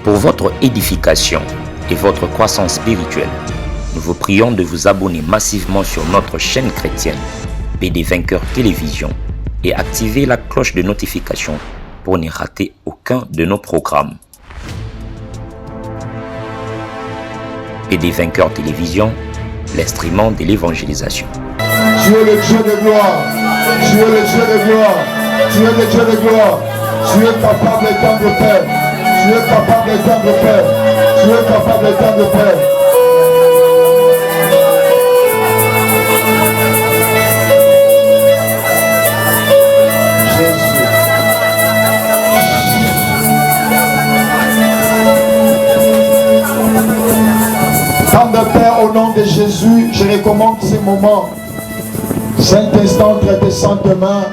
Pour votre édification et votre croissance spirituelle, nous vous prions de vous abonner massivement sur notre chaîne chrétienne PD Vainqueur Télévision et activer la cloche de notification pour ne rater aucun de nos programmes. PD Vainqueur Télévision, l'instrument de l'évangélisation. Tu es le Dieu de gloire. Tu es le Dieu de gloire. Tu es le Dieu de gloire. Tu es capable d'étendre paix. Tu es capable d'étendre paix. Tu es capable d'étendre paix. Tendre Père, au nom de Jésus, je recommande ces moments. Saint-Instant, traité saintement,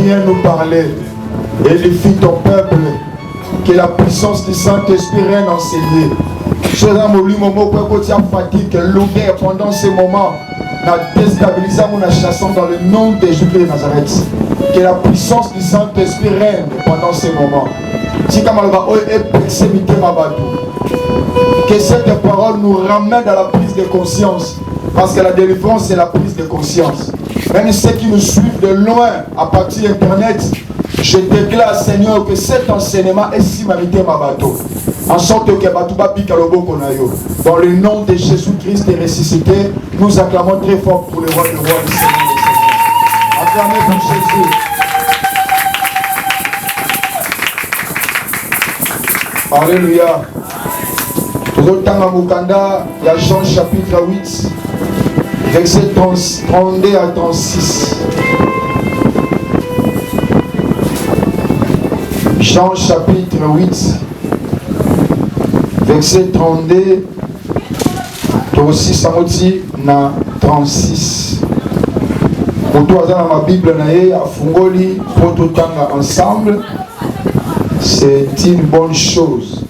viens nous parler. Édifie ton peuple. Que la puissance du Saint-Esprit règne en ces lieux. Je fatigue, l'ouvert pendant ces moments. Nous déstabilisons, nous chassons dans le nom de Jésus de Nazareth. Que la puissance du Saint-Esprit règne pendant ces moments. Que cette parole nous ramène à la prise de conscience. Parce que la délivrance, c'est la prise de conscience. Même ceux qui nous suivent de loin à partir d'Internet, je déclare, Seigneur, que cet enseignement est si mérité ma bateau. En sorte que Batouba Pikalobo Konayo, dans le nom de Jésus-Christ est ressuscité, nous acclamons très fort pour le roi du Seigneur des Seigneurs. Acclamez pour Jésus. Alléluia. Tozotanga Mukanda, il y a Jean chapitre 8, verset 32 à 36. Jean chapitre 8, verset 32, aussi samoti na 36. Pour toi, dans ma Bible, à Fungoli, pour tout temps ensemble, c'est une bonne chose.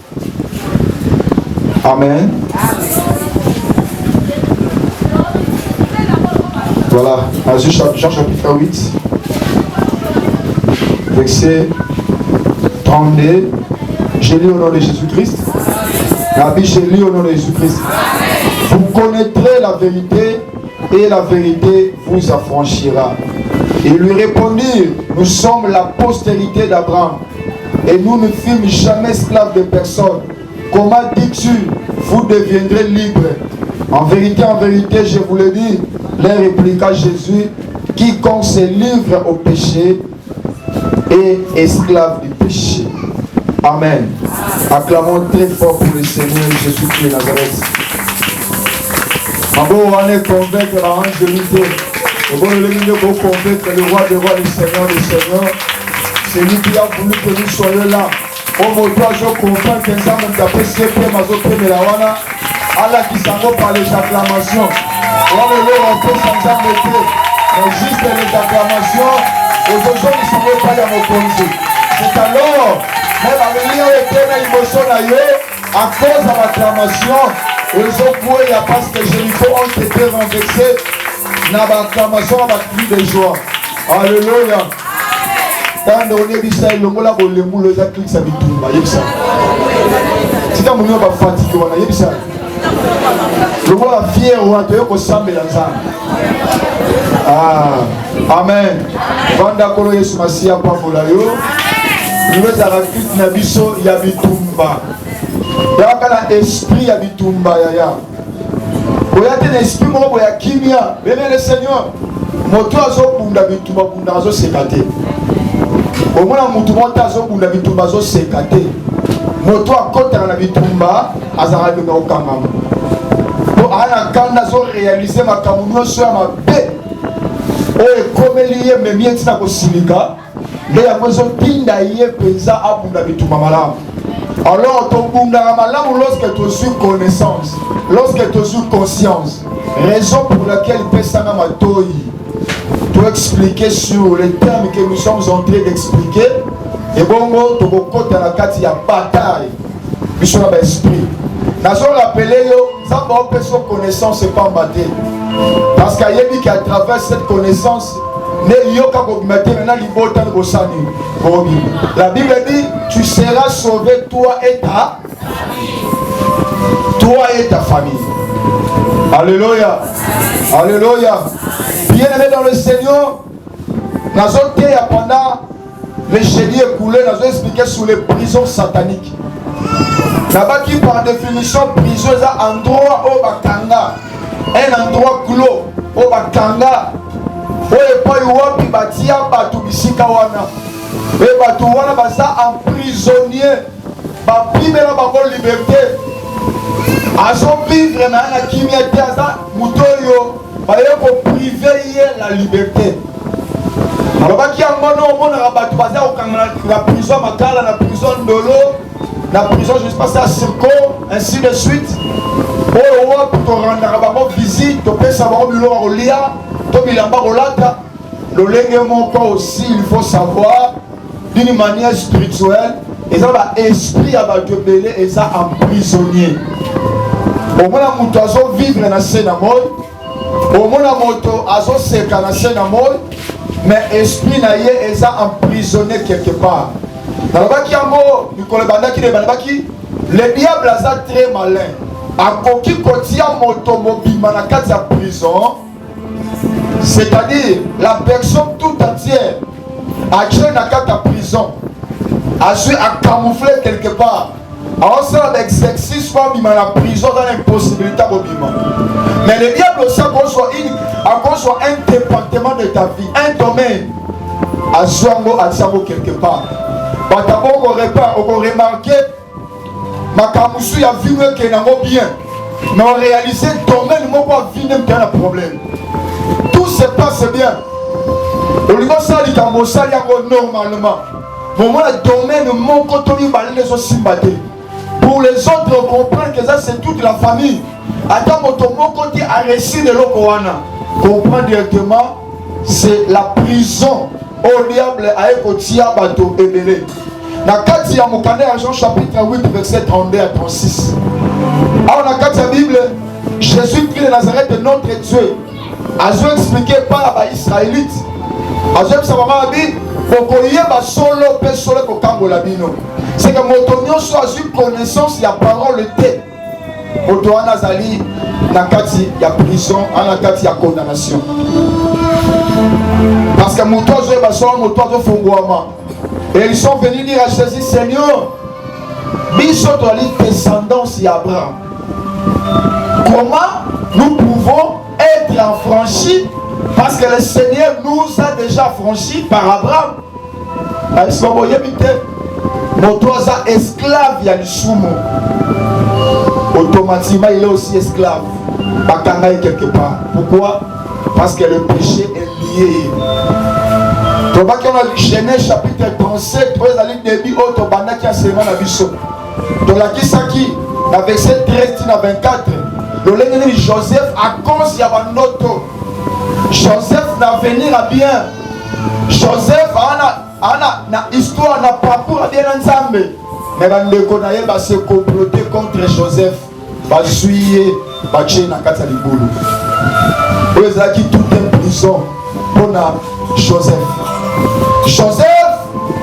Amen. Voilà, Jean chapitre 8, verset 32. Je lis au nom de Jésus-Christ. La Bible, je lis au nom de Jésus-Christ. Vous connaîtrez la vérité et la vérité vous affranchira. Ils lui répondirent, nous sommes la postérité d'Abraham et nous ne fûmes jamais esclaves de personne. Comment dis-tu, vous deviendrez libres? En vérité, je vous le dis, leur répliqua Jésus, quiconque se livre au péché est esclave du péché. Amen. Acclamons très fort pour le Seigneur Jésus-Christ de Nazareth. On est convaincre la angélité. On est convaincre le roi des rois, le Seigneur des seigneurs. C'est lui qui a voulu que nous soyons là. Au mot toi, je comprends que nous avons tapé ce que nous avons fait la wana. Allah qui s'en va par les acclamations. On est là, on peut s'en embêter. Mais juste les acclamations, aujourd'hui, ils ne sont pas dans mon conseil. C'est alors, même avec l'éternel émotion à cause de l'acclamation, ils ont poussé, il y a parce que Jéricho ont été renversés. Dans l'acclamation, on va crier de joie. Alléluia. Quand on est dit ça, le mot là, le mot là, clique ça, si tu as mon fatigué, on a dit ça. Le mot là, fier, on a dit que ça me l'a. Amen. Vanda kolo Yesu Masia pa molayo. Nous avons dit na biso ya bitumba. Yaka na esprit ya bitumba ya. Oyate na esprit mo ya kimia. Bébé le Seigneur. Moto azo bunda bitumba bunda azo sekate. Omona mutu monta azo bunda bitumba azo sekate. Moto akota na bitumba azara de okanga. Pour ana kanda zo réaliser ma kamunyo sur ma paix. Comme il y a même bien ça kosilika les amazon pinda yé pensa abunda bituma malam. Alors ton bunda malam lorsque tu as connaissance, lorsque tu as conscience, raison pour laquelle pesana matoi tu expliquer sur les termes que nous sommes en train d'expliquer et bongo to côté la carte ya bataille mission à esprit. Nazo rappeler yo ça va personne connaissance c'est pas maté. Parce qu'il y a dit qu'à travers cette connaissance, la Bible dit, tu seras sauvé toi et ta Toi et ta famille. Alléluia. Alléluia. Bien-aimé dans le Seigneur, nous avons été pendant les génies écoulés, nous avons expliqué sur les prisons sataniques. Là-bas qui par définition, prison est un endroit au Bakanga, un endroit clos au Bakanga. Oye pa yuwapi batia batu bisika wana. Et batu wana baza emprisonnier. Ba primera bango liberté. Azo vivre na na kimia te aza mutoyo. Ba yeko privé ye la liberté. Alors baki angono mona batu baza okanga na prison makala na prison ndolo. Na prison je sais pas ça circo ainsi de suite. Oyo wapi to rendre bango visite, to pesa bango biloko kolia. Le légement aussi, il faut savoir d'une manière spirituelle, et ça va esprit à va te belé et ça emprisonnier. Au moins la moto a vivre dans la scène à mort, au moins la moto a séquer dans la scène à mort, mais esprit n'a yé et ça emprisonné quelque part. Dans le bas qui a mort, Nicolas Banda qui est dans le bas qui, le diable a très malin. À coquille kotia moto mobile manakati à prison. C'est-à-dire, la personne tout entière a créé dans prison, a camouflé quelque part. Alors, c'est un exercice pour la prison dans l'impossibilité de vivre. Mais le diable aussi a construit un département de ta vie, un domaine, à Zouango, à Zouango quelque part. D'abord, on remarqué, ma camouflé a vu que n'a pas bien. Mais on réalise le domaine, moi, on a vu qu'il y a un problème. Tout se passe bien. Au niveau ça, il y a normalement. Mais moi, le domaine, mon contenu, pour les autres, on comprend que ça, c'est toute la famille. Attends, mon côté a réussi de l'Okowana. Comprend directement, c'est la prison. Au diable, à Ekotia, Bato, Ebele. Dans Kati ya Mukane, Jean chapitre 8, verset 32 à 36. Alors, dans Kati ya Bible, Jésus-Christ de Nazareth est notre Dieu. Azo expliqué par les Israélites. Azo expliqué c'est que Motonio soit une connaissance, il y a parole de Motoana Nazali, Nakati, il y a prison, Nakati, il y a condamnation. Parce que Motozo et Basson, Motozo Fongouama. Et ils sont venus dire à Jésus, Seigneur, Biso doit descendance d'Abraham. Comment nous pouvons être affranchis parce que le Seigneur nous a déjà franchis par Abraham. Motoza esclave il y a le soumo. Automatiquement il est aussi esclave. Bakanga quelque part. Pourquoi? Parce que le péché est lié. Donc on a Genèse chapitre 37, vous allez début autobanda qui a seulement la biso. Donc la Kisaki, la verset 13 à 24. Le lendemain Joseph à cause il y a un autre. Joseph n'a venir à bien. Joseph a histoire n'a parcours à bien ensemble. Mais Bandeko va se comploter contre Joseph. Va suyer, va tuer na kata libulu. Vous avez tout en prison pour Joseph. Joseph,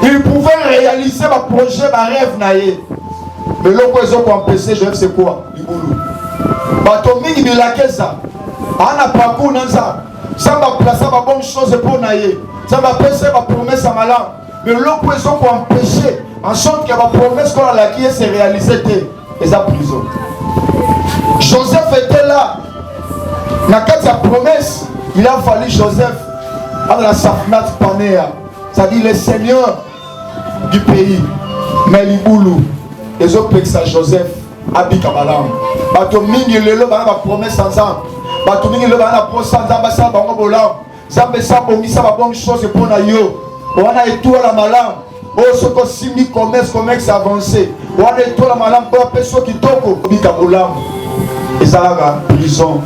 il pouvait réaliser ma projet, ma rêve naïe. Mais l'autre ils ont empêché Joseph c'est quoi? Libulu. Batomi il a que ça. On a parcours dans ça. Ça va placer ma bonne chose pour naïe. Ça va passer ma promesse à malin. Mais l'autre ils ont empêché en sorte que ma promesse qu'on a la qui s'est réalisée et sa prison. Joseph était là. Dans la promesse, il a fallu Joseph à la Safnat Panéa. C'est-à-dire le Seigneur du pays. Mais Liboulou, les autres ça Joseph, Abika Balam. Bato mingi lelo ba na promesse ensemble. Bato mingi lelo ba na promesse ensemble ça bango bolam. Zambe ça bongi ça ba bonne chose pour na yo. On a étoile la malam. Oh ce que simi commerce avancé. On a étoile la malam pour personne qui toko Abika Bolam. Et ça là prison.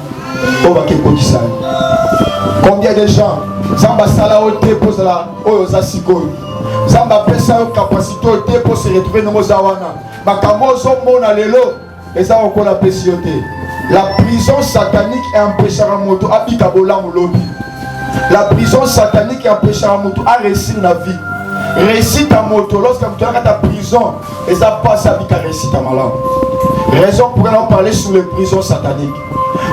On va ça. Combien de gens Zamba sala ote pour la oyoza sikoyo. Zamba pesa capacité ote pour se retrouver dans Mozawana. Makamozo mona lelo et ça on la pécioté. La prison satanique est empêchée à moto abika bola lobby. La prison satanique est empêchée à moto à réussir la vie. récite à moto, lorsque tu es dans ta prison, et ça passe avec la récite à malade. Raison pour laquelle on parlait sur les prisons sataniques.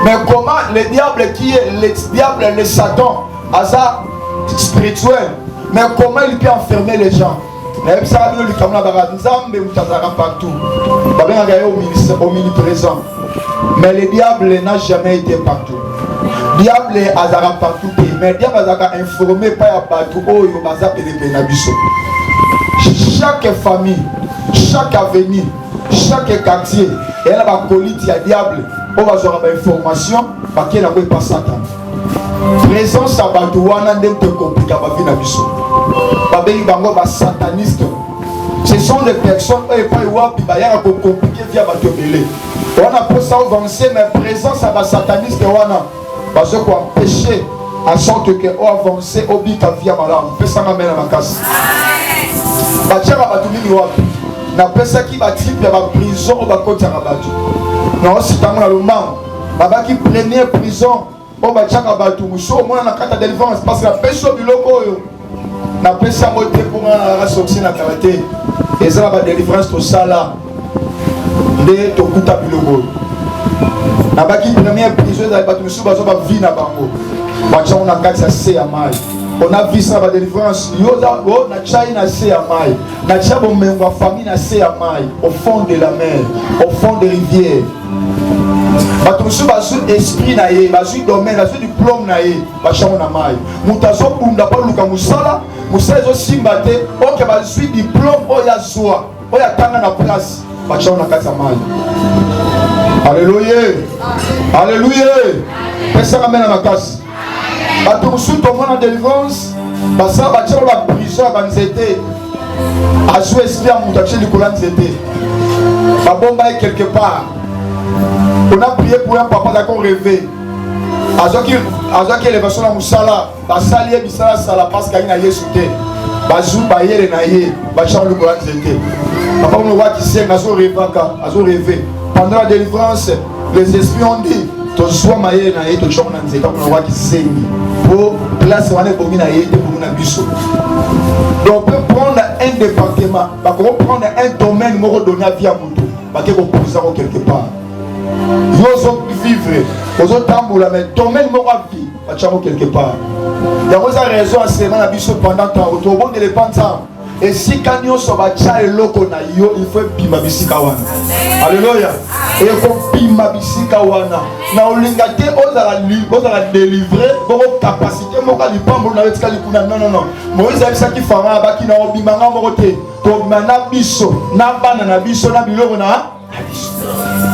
Mais comment le diable qui est le diable, le Satan, hasard spirituel, mais comment il peut enfermer les gens? Partout. Omniprésent. Mais le diable n'a jamais été partout. Le diable est partout. Mais le diable est informé par partout. Chaque famille, chaque avenue, chaque quartier, il y a un colite, il y a diable. On va avoir des informations parce qu'il n'y a pas Satan. Présence à Batouana n'est pas compliqué à la vie. Sataniste. Ce sont des personnes qui sont compliquées via Batouélé. On a pour ça avancer, mais présence à la sataniste, parce qu'on empêcher à sorte que on avance au bika via malam. Pesa na mena makasi. Bachara batumini wapi? Na pesa qui va type ya ba prison au ba kota rabatu. Non si tango na lomba. Baba qui première prison au ba chaka batu muso mona na kata délivrance parce que la pesa biloko yo. Na pesa moté pour na race oxy na karaté. Et ça ba délivrance to sala. De to kuta biloko. Na ba qui première prison da batu muso ba zo ba vie na bango. On a quatre assez à maille. On a vu ça la délivrance. Yoda o na China assez à maille. Na chabo memba famille assez à maille. Au fond de la mer, au fond des rivières. Batusu basu esprit na ye, basu domaine, basu diplôme na ye, bachamo na maille. Mutazo bunda pa luka musala, musala zo simbate, oke basu diplôme oya zoa, oya tanga na place, bachamo na kata maille. Alléluia. Alléluia. Pesa ramena na kasi. Batusu tomona na délivrance, basa bachamo la prison banzete. Azu esprit a mutache likola nzete. Babomba quelque part. On a prié pour un papa d'accord rêvé. Azoki élévation na musala, basali bisala sala parce qu'il na yesu te. Bazou bayele na ye, bachamo likola nzete. Papa on voit qui sait azo rêver. Pendant la délivrance, les esprits ont dit to soit maye na ye to chamo na nzete on voit qui sait. Pour place wana bomi na ye te pour na biso. Donc on peut prendre un département, on peut prendre un domaine moro donner à vie à mutu, parce que vous posez quelque part. Vous allez vivre, vous allez tamboula, mais domaine moro à vie, vous quelque part. Il y a une raison à ce moment pendant temps, au tour de l'épanse. Et si quand on se bat et loko na yo, il faut pima bisika wana. Alléluia. Et il faut pima bisika wana. Na olingate ozala délivrer, votre capacité moka li pambo na wetka li kuna non. Moïse a ça qui fera ba ki na obimanga morote. To mana biso, na bana na biso na biloko na.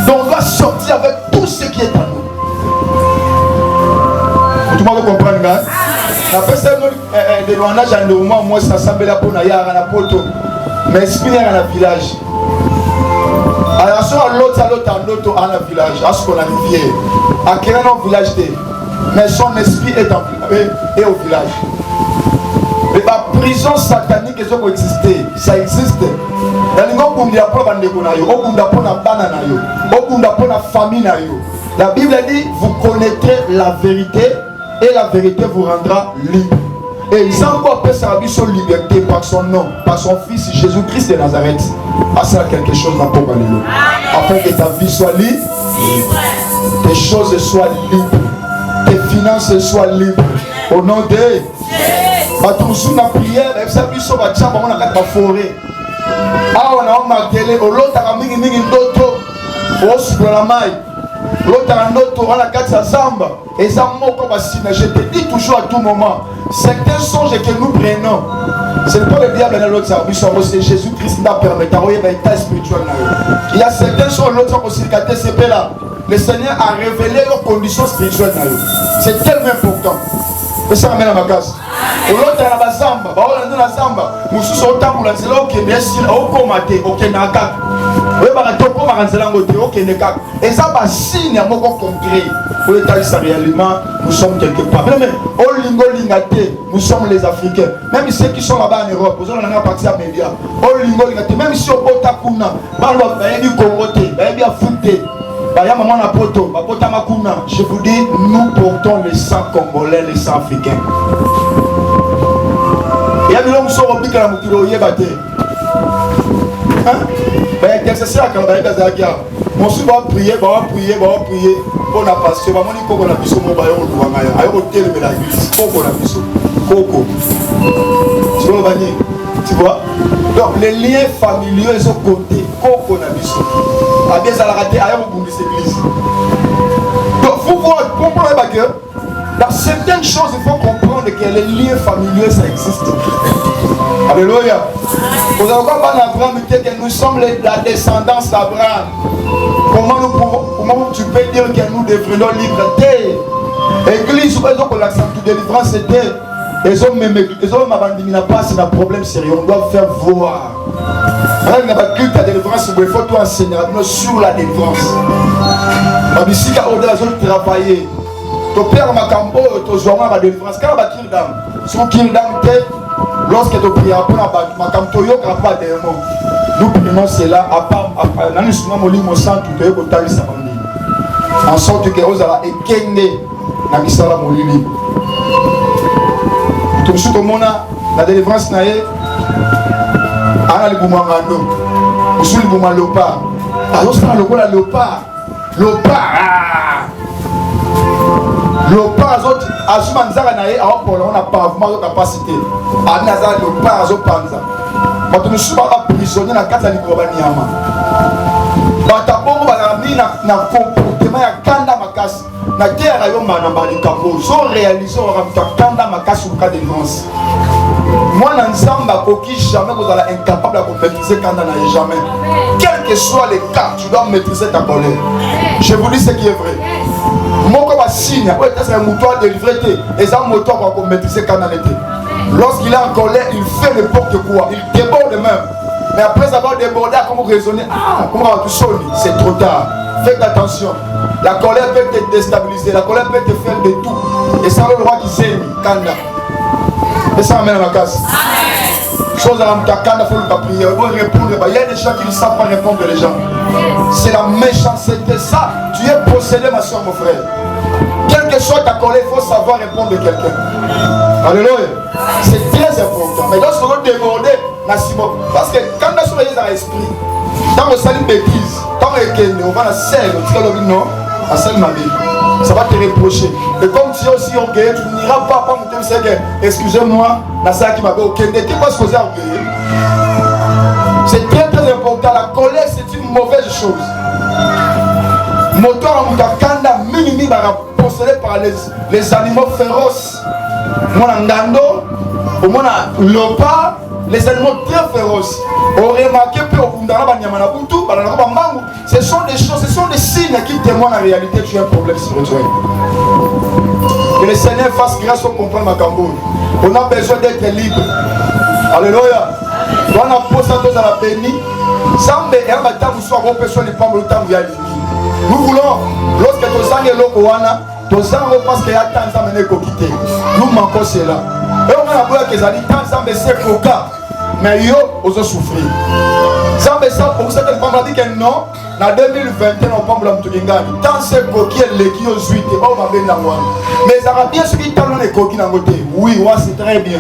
Donc on va sortir avec tout ce qui est à nous. Tout le monde comprend là? La personne de l'ouanage en Néoma, moi ça semble là pour Naya à la poto, mais esprit à la village. Alors sur l'autre à la village, à ce qu'on a rivière, à quel village mais son esprit est au village. Mais la prison satanique qui ont existé, ça existe. Dans le monde où il y a pas de nayo, où il y a pas de banana nayo, où il y a pas de famille nayo. La Bible dit vous connaîtrez la vérité. Et la vérité vous rendra libre. Et ils ont encore appelé sa liberté par son nom, par son fils Jésus-Christ de Nazareth. Ah, c'est quelque chose dans ton Alléluia. Afin que ta vie soit libre, tes choses soient libres, tes finances soient libres. Au nom de Jésus. Batou na prière, et ça biso ba tchamba on a quatre forêt. Ah, on a martelé, au lot à mingi ndoto, au sur la maille. L'autre a un autre, on a quatre zamba. Et ça moko basina. Je te dis toujours à tout moment, certains songes que nous prenons, ce n'est pas le diable dans l'autre service, c'est Jésus-Christ qui nous permet d'avoir un état spirituel. Il y a certains songes l'autre aussi c'est là. Le Seigneur a révélé leurs conditions spirituelles. C'est tellement important. Et ça ramène à ma case. L'autre a la zamba, on a la zamba. Nous sommes au temple, c'est là où il y a au comité, au Kenaka. Et ça va signe à mon concret. Pour établir réellement, nous sommes quelque part. Nous sommes les Africains. Même ceux qui sont là-bas en Europe, nous allons partir à médias. Même si on peut Takuna, je vous dis, nous portons les sang congolais, les sang africains. Il y a des gens qui sont obligés à me battre. Intercesseur quand on a mon sou va prier pour la passion. Maman dit qu'on a vu son mobile au Luanga. Ailleurs au tel de la église. Coco la vision. Coco. Tu vois? Donc les liens familiaux sont côté. Coco la vision. A bien ça la raté ailleurs au bout de cette église. Donc vous voyez, comprenez pas que dans certaines choses il faut comprendre que les liens familiaux ça existe. Alléluia. Vous avez encore pas d'Abraham que nous sommes la descendance d'Abraham. Comment tu peux dire que nous devrions liberté? Église, pour l'accent de délivrance, c'était les hommes m'abandonnent pas, c'est un problème sérieux. On doit faire voir. Alors, il n'y a pas de culte à délivrance, il faut tout enseigner sur la délivrance. Ma musique a au-delà de travailler. Ton père m'a campo, ton joint à la délivrance. Quand on va kill dame, son kill dame, lorsque tu pries pour la batte, ma campo, il n'y a pas de mots. Nous prions cela à part, dans le souvent, mon sang, tout est au sa famille. En sorte que vous allez éteindre la misala molili. Tout ce que mon a, la délivrance nae, ana le boumangano, ou sur le boumalopa. Alors ça, le la léopard, Lopa azot azumanzara nae awa pour on a pas vraiment capacité. Anaza lopa azot panza. Quand nous sommes prisonniers na kata likoba nyama. Bata bongo balami na comportement ya kanda makasi. Na terre yo mana bali kambo. So réaliser on ramta kanda makasi au cas de délivrance. Moi na nzamba koki jamais vous allez incapable de maîtriser kanda na jamais. Quel que soit les cas, tu dois maîtriser ta colère. Je vous dis ce qui est vrai. Moko va signe, c'est un moteur délivré, et ça moteur va maîtriser quand on était. Lorsqu'il est en colère, il fait n'importe quoi, il déborde même. Mais après avoir débordé, comment raisonner? Ah, comment tu sonnes? C'est trop tard. Faites attention. La colère peut te déstabiliser, la colère peut te faire de tout. Et c'est le roi qui sait, Kanda. Et ça amène à la casse. Chose à la faut le prier. Il y a des gens qui ne savent pas répondre les gens. C'est la méchanceté. Ça, tu es possédé, ma soeur, mon frère. Quelle que soit ta colère, il faut savoir répondre à quelqu'un. Alléluia. C'est très important. Mais lorsque vous débordez, parce que quand on est dans l'esprit, quand on sait une bêtise, quand on va à la selle, non, à celle ma vie. Ça va te reprocher. Et comme tu es aussi orgueilleux, tu n'iras pas me dire excusez-moi, la salle qui m'avait ok, n'était pas supposé orgueilleux. C'est très très important. La colère, c'est une mauvaise chose. Moteur en Moukakanda, minimi, possédé par les animaux féroces. Mon angando, mon lopa, les animaux très féroces. On remarque que ce sont des choses, ce sont des signes qui témoignent en réalité que tu as un problème spirituel. Que le Seigneur fasse grâce au comprendre ma cambo. On a besoin d'être libre. Alléluia. On a posé dans la béni. Nous voulons, lorsque tu sang est lokoana, tu sang parce qu'il y a tant de gens qui quitté. Nous manquons cela. Et on a besoin que ça dit tant de c'est coca. Mais yo, on a souffrir. Ça me semble pour cette femme a dit que non, en 2021, on peut me dire tant c'est coquille qui ont suite, on va bien dans mais ça va bien ce qui t'en les coquilles dans côté. Oui, ouais, c'est très bien.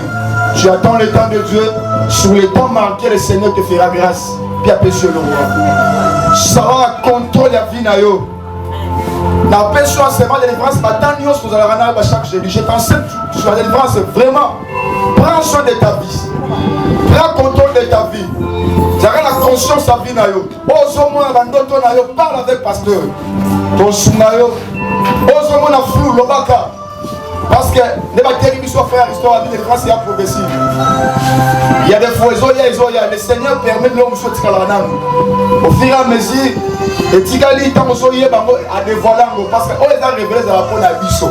Tu attends le temps de Dieu. Sur le temps marqué, le Seigneur te fera grâce. Puis après sur le roi. Ça va contrôler la vie. La personne seulement de délivrance, attends, vous allez rendre chaque jeudi. Je t'enseigne sur la délivrance, vraiment. Prends soin de ta vie. Prends contrôle de ta vie. J'aurai la conscience à vie. Parle avec le pasteur. Ton soumayo. Osomona flou, l'obaka. Parce que les bactéries qui sont frères, l'histoire de délivrance est progressive. Il y a des foisons, le Seigneur permet de l'homme sur Tikalanam. Au fur et à mesure, les Tikali, tant qu'on y est, à dévoiler, parce que on les a révélés à la peau de biso.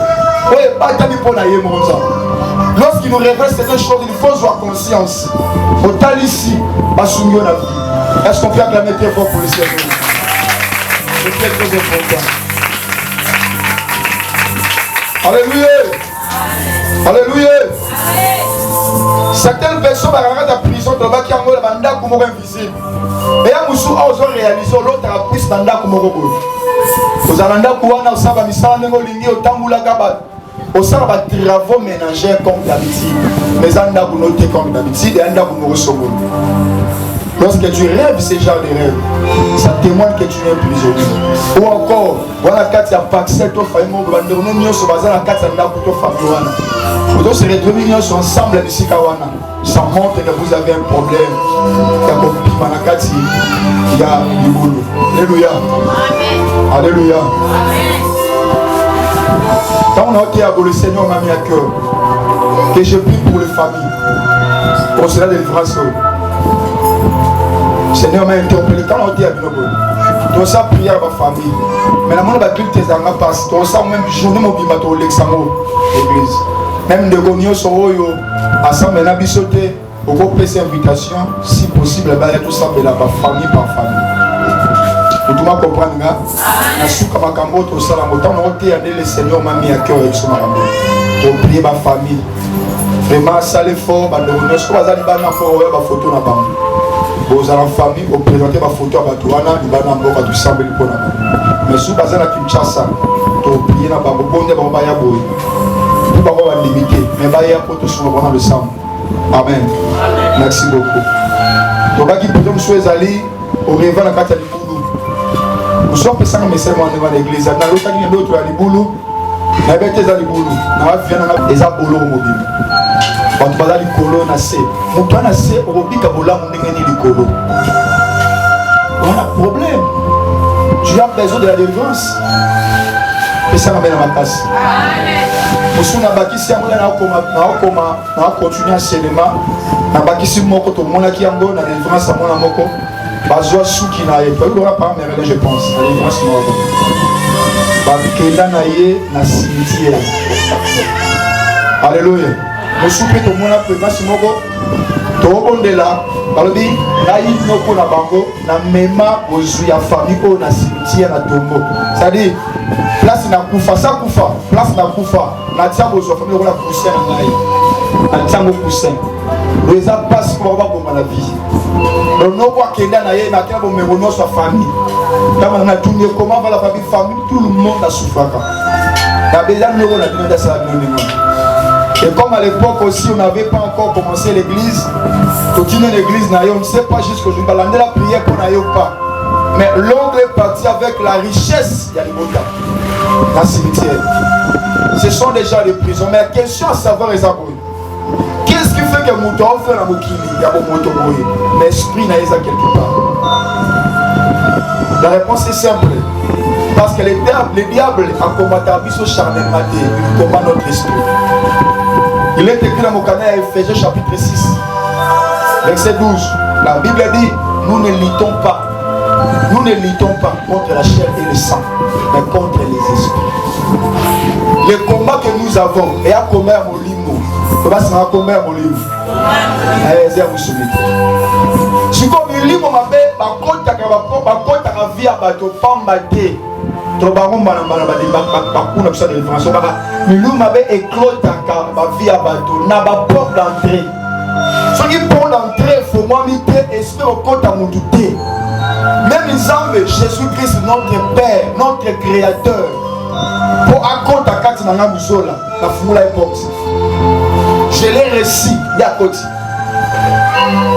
On n'est pas tenu pour la yémonza. Lorsqu'il nous révèle certaines choses, il faut avoir conscience. Autant ici, Bassoumio la vie. Est-ce qu'on peut acclamer très fort pour le Seigneur? C'est très très important. Alléluia. Alléluia. Certaines personnes dans la prison, qui ont le mandat comme invisible. Et à Moussou, ils ont réalisé l'autre a pris ce mandat comme robot. Aux Alanda Kouana, au Saba Missana, au Lingui, au Tamboula Gabat. Au sein de travaux ménagers comme d'habitude, mais on a noté comme d'habitude et on a recevoir. Lorsque tu rêves ce genre de rêve, ça témoigne que tu es prisonnier. Ou encore, voilà quatre paxel to famille mon bandero nous sommes basés à quatre na pour famille wana. Vous se retrouvez ensemble ici kawana. Ça montre que vous avez un problème. Il y a beaucoup de manakati, il y a du boulot. Alléluia. Amen. Alléluia. Amen. Quand on a été à le Seigneur m'a mis à cœur que je prie pour les familles. Pour cela de délivrance. Seigneur m'a interpellé quand on dit à Binobo. Tu as prié à ma famille. Mais la monde va dire que tes amis passent. Tu as même journée mon bimato l'examo l'église. Même de Gonio Soroyo, à ça maintenant bisoté, au groupe cette invitation, si possible, il y a tout ça de la famille par famille. Vous tout comprendre là. Na suka makambo to sala motam on te ande le Seigneur m'a mis à cœur avec son makambo. Pour prier ma famille. Vraiment ça l'effort ba de nous ko bazali bana ko ba photo na bango. Vous allez en famille, vous présentez ma photo à Batouana, il va dans le du Sambel pour la mais si vous avez Kinshasa, vous priez dans le bon de Bambaya Boy. Vous pouvez limiter, mais vous avez pour tout sur le Sam. Amen. Merci beaucoup. Donc, qui peut nous aller au réveil dans la carte de Boulou. Nous sommes pensant que c'est moi devant l'église. Dans l'autre, il y a d'autres à Boulou. Il y a des à Boulou. Nous avons des abolos mobiles. Quand tu vas aller colo nassé, mon toi nassé, on dit qu'à voler on dégaine du colo. On a un problème. Tu as besoin de la délivrance. Et ça m'amène à ma casse. Pour ce qu'on a bâti, si on a continué à cinéma, on a bâti si mon côté, mon qui a bon, la délivrance à mon amoko, bazoa sou qui n'a pas eu le pas mais je pense, la délivrance non. Bakela naie na cimetière. Alléluia. Je suis prêt au monde après parce que tout le là, balobi, naï noko na bango, na mema ozuya famille au na cimetière na tombeau. C'est-à-dire, place na kufa, ça kufa, place na kufa, na tiamo ozuya famille au na poussin na naï, na tiamo poussin. Les a passe pour avoir bon la vie. Le noko akenda na yé na tiamo mémono sa famille. Quand on a tourné comment va la famille, tout le monde a souffert. La besoin de la demande à sa vie. Et comme à l'époque aussi on n'avait pas encore commencé l'église, tout l'église on ne sait pas jusqu'au jour. La prière pour n'aille pas. Mais l'oncle est parti avec la richesse, il y a les mots dans le cimetière. Ce sont déjà des prisons. Mais la question à savoir est qu'est-ce qui fait que mon temps fait la mokili, il y a mon moto mais l'esprit n'a pas quelque part. La réponse est simple. Parce que le diable a combattu Abisso charnellement, il combat notre esprit. Il est écrit dans mon canal Ephésiens chapitre 6, verset 12. La Bible dit, nous ne luttons pas contre la chair et le sang, mais contre les esprits. Le combat que nous avons est à combat à Molimo. Comment c'est un combat à Molimo? Allez, vous soumettez. Si comme il lit mon mabé, ma côte à vie à bateau, pas m'attendre. Trobarons banana bakuna pour ça de référence. Nous m'avait éclos ta vie à bateau, n'a pas porte d'entrée. Ce qui porte d'entrée, faut moi m'iter esprit au compte à mon douté. Même les hommes, Jésus-Christ, notre Père, notre Créateur, pour accorder à quatre dans la boussole, la foule est porte. Je l'ai réussi, il y a côté.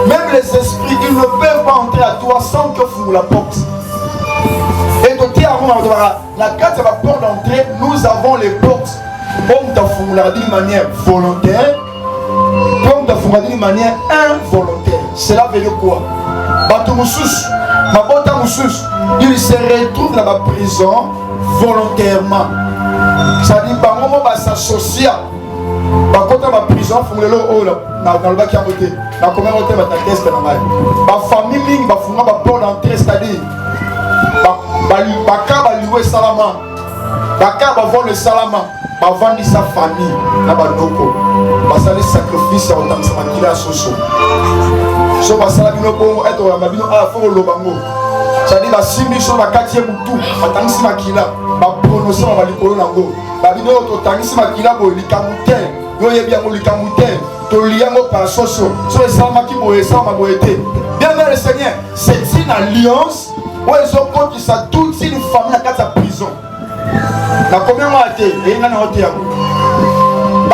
Même les esprits, ils ne peuvent pas entrer à toi sans que vous la porte. Et donc, la carte de la porte d'entrée, nous avons les portes. Comme d'une manière volontaire, comme d'une manière involontaire. Cela veut dire quoi? Il se retrouve dans la prison volontairement. Ça dit, par moment, il s'associe. Par contre, la prison, il faut dans le bac à côté. La communauté va t'inquiéter. La famille, il va faire la porte d'entrée, c'est-à-dire. Baka va louer Salama, Baka va voir le Salama, va vendre sa famille, na banoko, va faire les sacrifices à autant que ça va à Soso. So va ça bino bon être au mabino à fond le bango. Ça dit va simbi sur la quatrième tout, va tangi makila, va prononcer va likolo nango. Va bino to tangi makila bo likamute, yo yebia mo likamute, to liango par Soso. So le Salama qui mo ça ma boete. Bien le Seigneur, c'est une alliance. Ouais, ils ont compté ça, toute une famille à sa prison. La combien de été et il y en a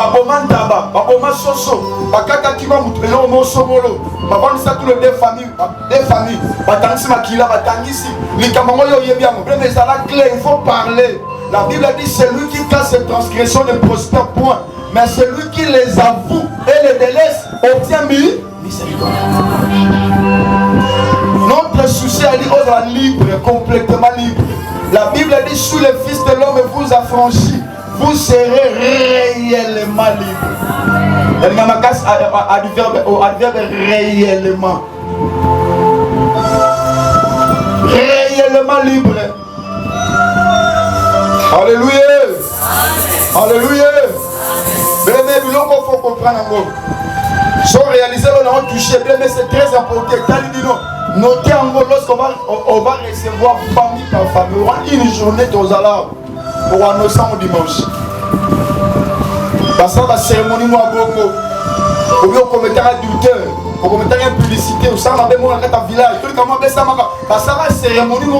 baboma ntaba, baboma soso, bakata kima mutelo mosomolo, babonisa tout le deux familles, batangisi makila, batangisi, likamango yo yebiamo, mais ça la clé, il faut parler. La Bible dit celui qui casse ses transgressions ne prospère point, mais celui qui les avoue et les délaisse obtient miséricorde. Notre souci à dire aux libre, complètement libre. La Bible dit sous le Fils de l'homme vous affranchit, vous serez réellement libre. Il y a adverbe réellement. Réellement libre. Alléluia. Alléluia. Mais il faut comprendre. Sans réaliser, on a touché. Mais c'est très important. Notez en gros, lorsqu'on va recevoir famille par famille, on aura une journée aux alarmes pour annoncer au dimanche. Parce que la cérémonie, moi, au lieu de commettre un adultère, au commettre une publicité, au sein de mon village, tout le monde ça parce que la cérémonie,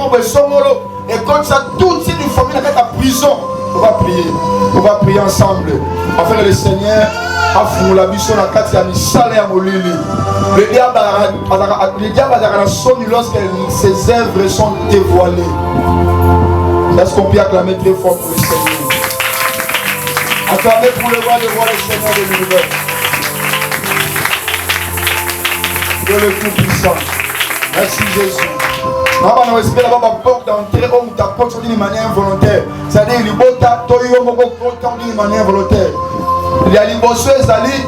et comme ça, toute une famille dans la prison, on va prier ensemble. Afin que le Seigneur a fourni la mission dans la carte de Missalé à Molili. Le diable a la sonne lorsque ses œuvres sont dévoilées. Est-ce qu'on peut acclamer très fort pour le Seigneur? Acclamer pour le roi le Seigneur de l'univers. Dieu le Tout-Puissant. Merci Jésus. On espère d'avoir la porte d'entrée où tu apportes d'une manière involontaire. C'est-à-dire qu'il y a d'une manière involontaire. Il y a les bosses, ali,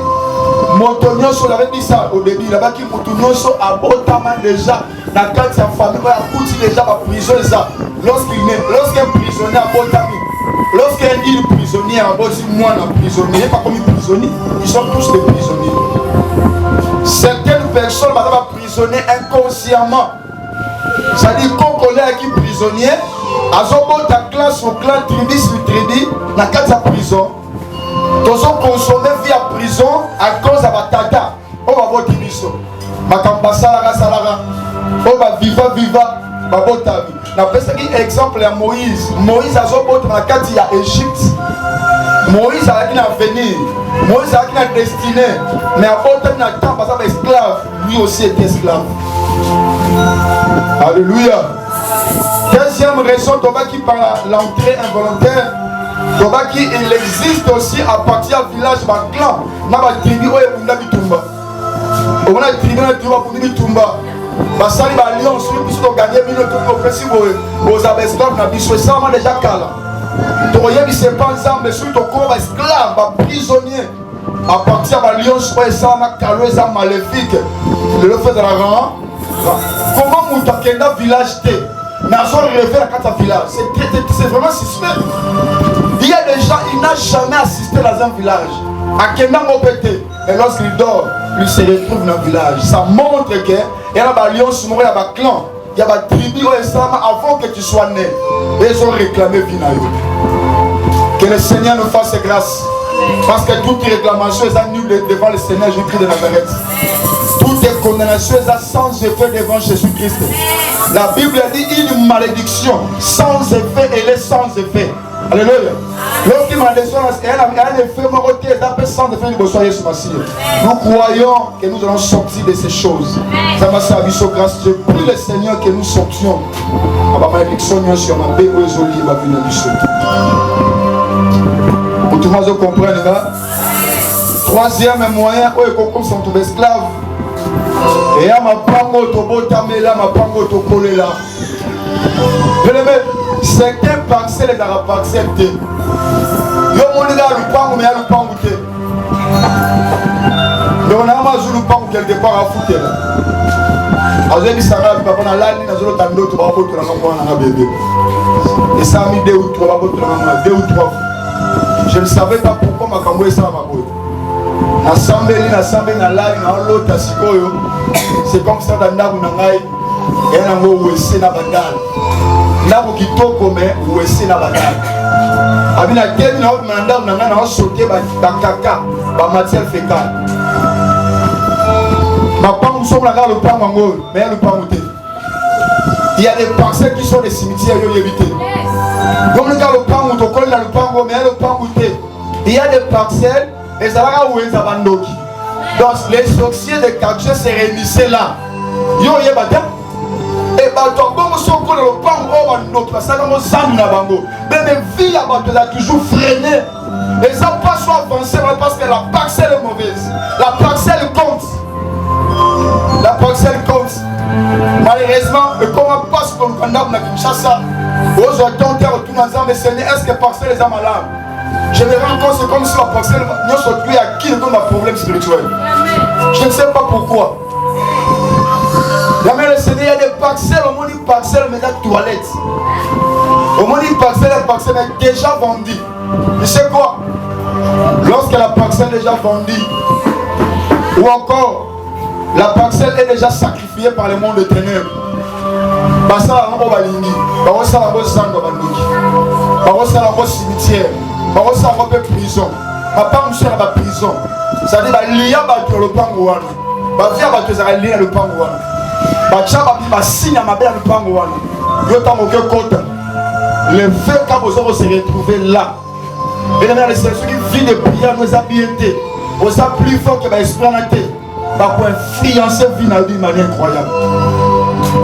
Montonioso l'avait dit ça au début. Là-bas qui Montonioso a botamment déjà dans le cadre de sa famille, il a poussé déjà à prison. Lorsqu'un prisonnier a botamé, lorsqu'un prisonnier a botamé, moi un prisonnier, pas comme un prisonnier, ils sont tous des prisonniers. Certaines personnes sont prisonniers inconsciemment. C'est-à-dire qu'on connaît qui prisonnier, à son ta classe au clan tribu sur tribu, dans le cadre de sa prison. Tous ont consommé vie à prison à cause de la tata. On va voir Tibiso. Makamba salara salara. On va viva. Va voir ta vie. La personne qui exemple à Moïse. Moïse a son dans la carte il y a Égypte. Moïse a qui venir. Moïse a qui a destiné. Mais à votre temps, parce que esclave, lui aussi est esclave. Alléluia. Deuxième raison, qui par l'entrée involontaire. Il existe aussi à partir du village, un clan, une tribu où il y a Bitumba. On a une tribu pour Bitumba. Basali l'alliance, nous puissions gagner 1000 euros aux esclaves, nous sommes déjà calmes. Tu regardes, ce n'est pas ensemble, mais surtout corps esclave, prisonnier. À partir de l'alliance, où ça m'a calé, ça maléfique. Le fait de la rang. Comment Moutakenda village T? Nazo rêvé à 4 villages. C'est vraiment suspect. Il y a des gens, il n'a jamais assisté dans un village. À Kenda Mopete. Et lorsqu'il dort, il se retrouve dans un village. Ça montre qu'il y a un alliance, il y a un clan, il y a une tribu avant que tu sois né. Et ils ont réclamé Vinayo. Que le Seigneur nous fasse grâce. Parce que toute réclamation est nulle devant le Seigneur Jésus-Christ de Nazareth. Toute condamnation est sans effet devant Jésus-Christ. La Bible dit une malédiction sans effet, elle est sans effet. Alléluia. Lorsqu'il m'a dit elle a un effet mortel, elle sans effet de bonsoir Jésus Messie. Nous croyons que nous allons sortir de ces choses. Ça m'a servi sur grâce. Je prie le Seigneur que nous sortions. Ma malédiction sur ma paix, où est ma vie du sol. Pour tout le monde comprendre là. Troisième moyen, où est qu'on sont tous esclaves. Et à ma pango to botamela, ma pango to kolela. Certains parcelles dans la parcelle T. Yo moni da lupango mais lupango T. Mais on a mazulu lupango quelque part à foutre là. Azeli sanga papa na lani na zolo tando to ba boto na mwana na bébé. Et ça a mis 2 ou 3 boto na 2 ou 3. Je ne savais pas pourquoi ma kambo ça ma boto. Nasambeli na lali na lota sikoyo. C'est comme ça dans ndaku na ngai. Et na ngo wese na bandala. Ndaku kitoko mais wese na bandala. Abina temi na ndaku na ngai na sauter ba kaka ba matière fécale. Ma pangu somla na le pangu ngo mais le pangu te. Il y a des parcelles qui sont des cimetières yo éviter. Comme le pangu to colle na le pangu mais le pangu te. Il y a des parcelles et ça va où ils abandonnent. Donc les sorciers de quartier se réunissaient là. Yo yebata. Et bato bongo soko le pan o bandoki basaka mo sam na bango. Mais vie à bato a toujours freiné. Et ça pas soit avancé parce que la parcelle est mauvaise. La parcelle compte. La parcelle compte. Malheureusement, comment passe comme condamne na Kinshasa. Aujourd'hui, on retourne ensemble, mais Seigneur, est-ce que parcelle est malade? Je me rends compte, c'est comme si la parcelle, nous sommes tués à qui nous donne un problème spirituel. Je ne sais pas pourquoi. Le Seigneur, il y a des parcelles, au moins une parcelle, mais la toilette. Au moins une parcelle est déjà vendue. Tu sais quoi? Lorsque la parcelle est déjà vendue, ou encore, la parcelle est déjà sacrifiée par le monde de ténèbres. Basala ngo balingi, bakosala ngo zando bandoki, bakosala ngo cimetière, bakosala ngo prison, papa musala ba prison. Ça dit ba liya ba to le pango wana, ba via ba to za liya le pango wana, ba chaba bi ba signe ma belle le pango wana. Yo tango ke kota, le fait quand vous allez se retrouver là, et la mère c'est ceux qui vivent de prière nous habileté, on sait plus fort que ba esplanade. Bah pour influencer vie d'une manière incroyable.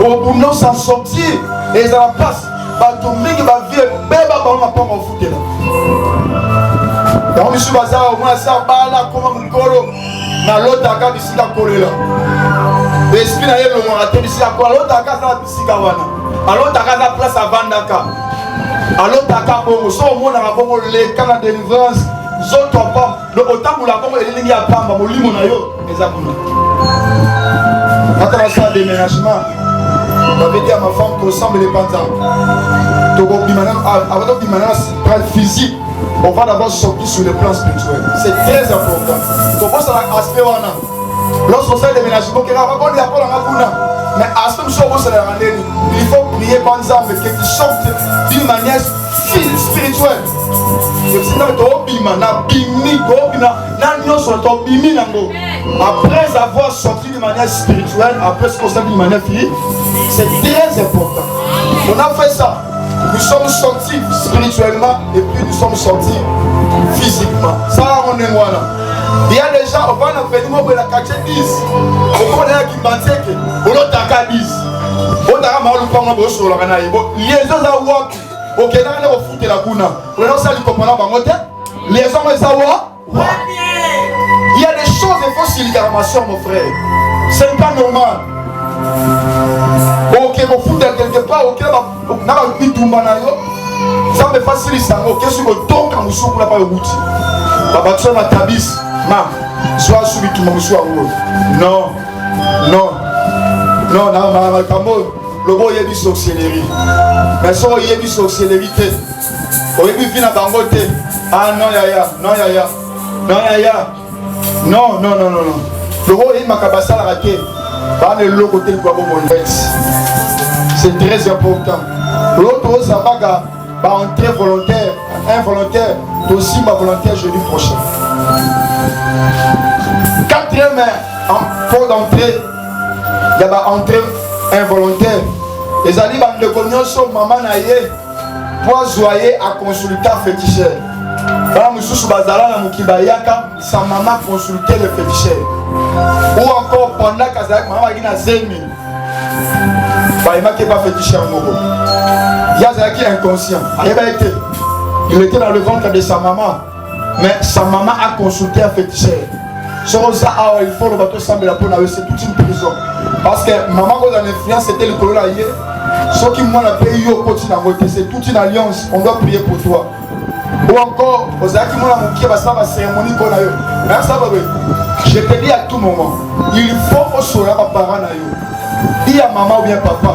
Au bout de s'en sortir et ça passe. Bah tout le monde va vivre. Bébé on va pas m'en foutre là. Donc monsieur Bazar au moins ça bala comme un colo. Na l'autre aka ici la coller là. L'esprit n'a le morateur ici à quoi l'autre aka ça ici kawana. À l'autre aka la place à Vandaka. À l'autre aka bon so au moins na bon les kana délivrance. Zoto pam le autant pour la bombe et les liens pam molimo na yo ezabuna. Quand on a ça déménagement, on avait dit à ma femme qu'on ressemble les panzans. Donc avant de manière physique, on va d'abord sortir sur le plan spirituel. C'est très important. Donc ça va aspect lorsqu'on fait le déménagement, mais à ce moment il faut prier panzan mais quelque sorte d'une manière spirituelle. Après avoir sorti de manière spirituelle, après ce qu'on s'est dit de manière physique, c'est très important. On a fait ça. Nous sommes sortis spirituellement et puis nous sommes sortis physiquement. Ça, on est moi là. Il y a des gens, on va en venir pour la 4 10. On va aller qui m'attaque. On a taka 10. On a mal au prendre sur la canaille. Liaison à Wak. Ok, là on a foutu la kuna. On a ça du comprendre par moteur. Liaison à Zawa. Il y a des choses, il faut s'y ligamation, mon frère. C'est pas normal. Ok, on fout quelque part. Ok, on a un petit tombanayo. Ça me facilite ça. Ok, si on tombe quand on souffle, on n'a pas le route. Papa, tu as tabis. Ma, soit subi tout le monde soit non, non, non, non, le beau y a du sorcellerie. Mais ça y a du sorcellerie. On y vient à Bangote. Ah non, yaya, non, yaya, non, yaya, non, non, non, non, non. Le beau y a ma cabassa la raquette. Par le côté du Guabo Mondex. C'est très important. L'autre, ça va entrer volontaire, involontaire, aussi ma volontaire jeudi prochain. 4e port d'entrée, il y a entrée involontaire. Les alliés de cognon sont maman naïe pour joyer à consulter féticheur. Quand nous sommes bazala na mukibayaka, sa maman consultait le féticheur. Ou encore pendant que maman a gagné zemi. Bah il m'a pas féticheur mogo. Il y a ça qui est inconscient. Il était dans le ventre de sa maman. Mais sa maman a consulté un féticheur. Sur ça, il faut le bateau semble la peau, c'est toute une prison. Parce que maman, quand on a influence, c'était le colon là hier. Ceux qui m'ont appelé au quotidien, c'est toute une alliance. On doit prier pour toi. Ou encore, aux acquis, moi, la cérémonie qu'on a eu. Je te dis à tout moment, il faut que soit ma parent. Dis à maman ou bien papa.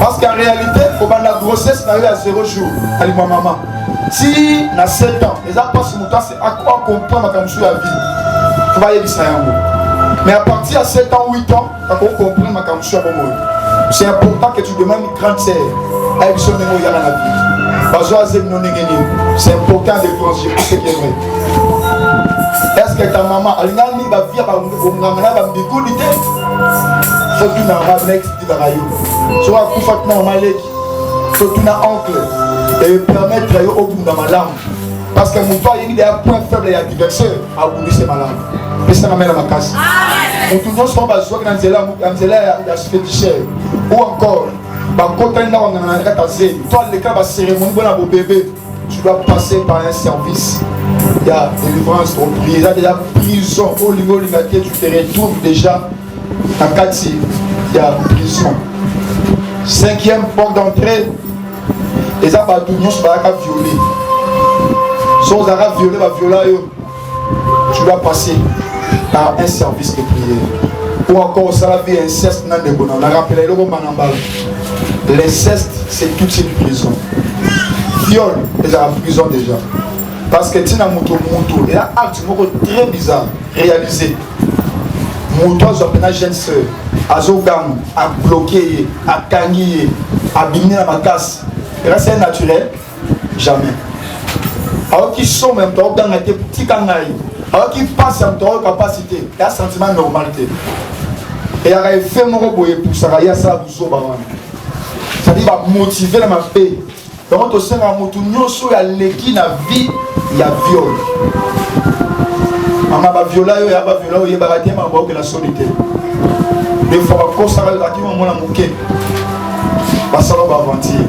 Parce qu'en réalité, la grossesse n'a eu à 0 jour. Allez, ma maman. Si, à 7 ans, les gens passent mon temps, c'est à quoi comprendre quand je suis à vie. Tu vas y aller, ça. Mais à partir de 7 ans, 8 ans, quand on comprend quand je suis à vie. C'est important que tu demandes une grande sœur. Avec son nom, il y a la vie. C'est important de franchir ce qui est vrai. Est-ce que ta maman, elle n'a pas vie à faut que tu aies un mec qui va railler. Tu vas couper normal. Faut que tu aies un oncle. et permettre au bout dans ma langue. Parce que mon toit, il y a un point faible et adversaire à bout de ces malades. Et ça m'amène à ma casse. Mon tout le monde soit besoin dans la fétichère. Ou encore, toi, les cas de cérémonie, bon bébé, tu dois passer par un service. Il y a délivrance, il y a déjà prison. Au niveau de tu te retrouves déjà à Kati. Il y a prison. 5e porte d'entrée. Les abadouillons sont violés. Si on a violé, tu dois passer par un service de prière. Ou encore, ça va faire inceste dans les bonhommes. On a rappelé le roman en bas. L'inceste, c'est toute cette prison. Viol, c'est la prison déjà. Parce que tu as un moto, il y a un acte très bizarre réalisé. Moto, je suis jeune soeur, à Zogam, à bloquer, à cagner, à abîmer la casse. Et là, c'est naturel? Jamais. Alors qu'ils sont même dans des petits canaux, alors qu'ils passent en temps de capacité, il y a un sentiment de normalité. Et il y a un effet pour ça, il y a ça pour ça. C'est-à-dire qu'il va motiver la paix. Donc, au sein de la moto, il y a l'équipe, il y a vie, il y a viol. Il y a viol, il y a viol, il y a viol, il y a la solitude. Il faut que ça soit qui m'a moqué. Parce que ça va avancer.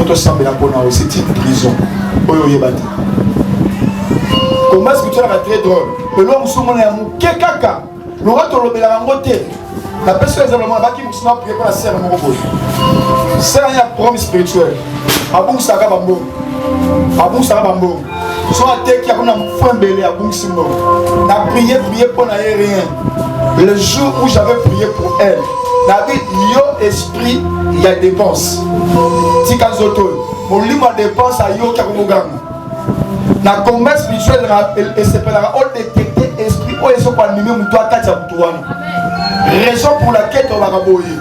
C'est une prison. Comment est-ce que tu as très drôle? Le l'homme souvent est un kekaka. Le roi te le la montée. La personne est vraiment qui vous a prié pour la serre de mon robot. C'est un problème spirituel. Abou Saga Bambo. Abou Saga Bambo. Soit à terre qui a comme un point belé à Abou Simbo. N'a prié pour n'aller rien. Le jour où j'avais prié pour elle, David, yo esprit, il y a dépense. Tika Zoto, mon livre de dépense à yo Kakumogam. Na commerce spirituel et s'appellera all détecté esprit ou ils sont pas animés ou toi Katia Boutouane. Raison pour laquelle on va raboyer.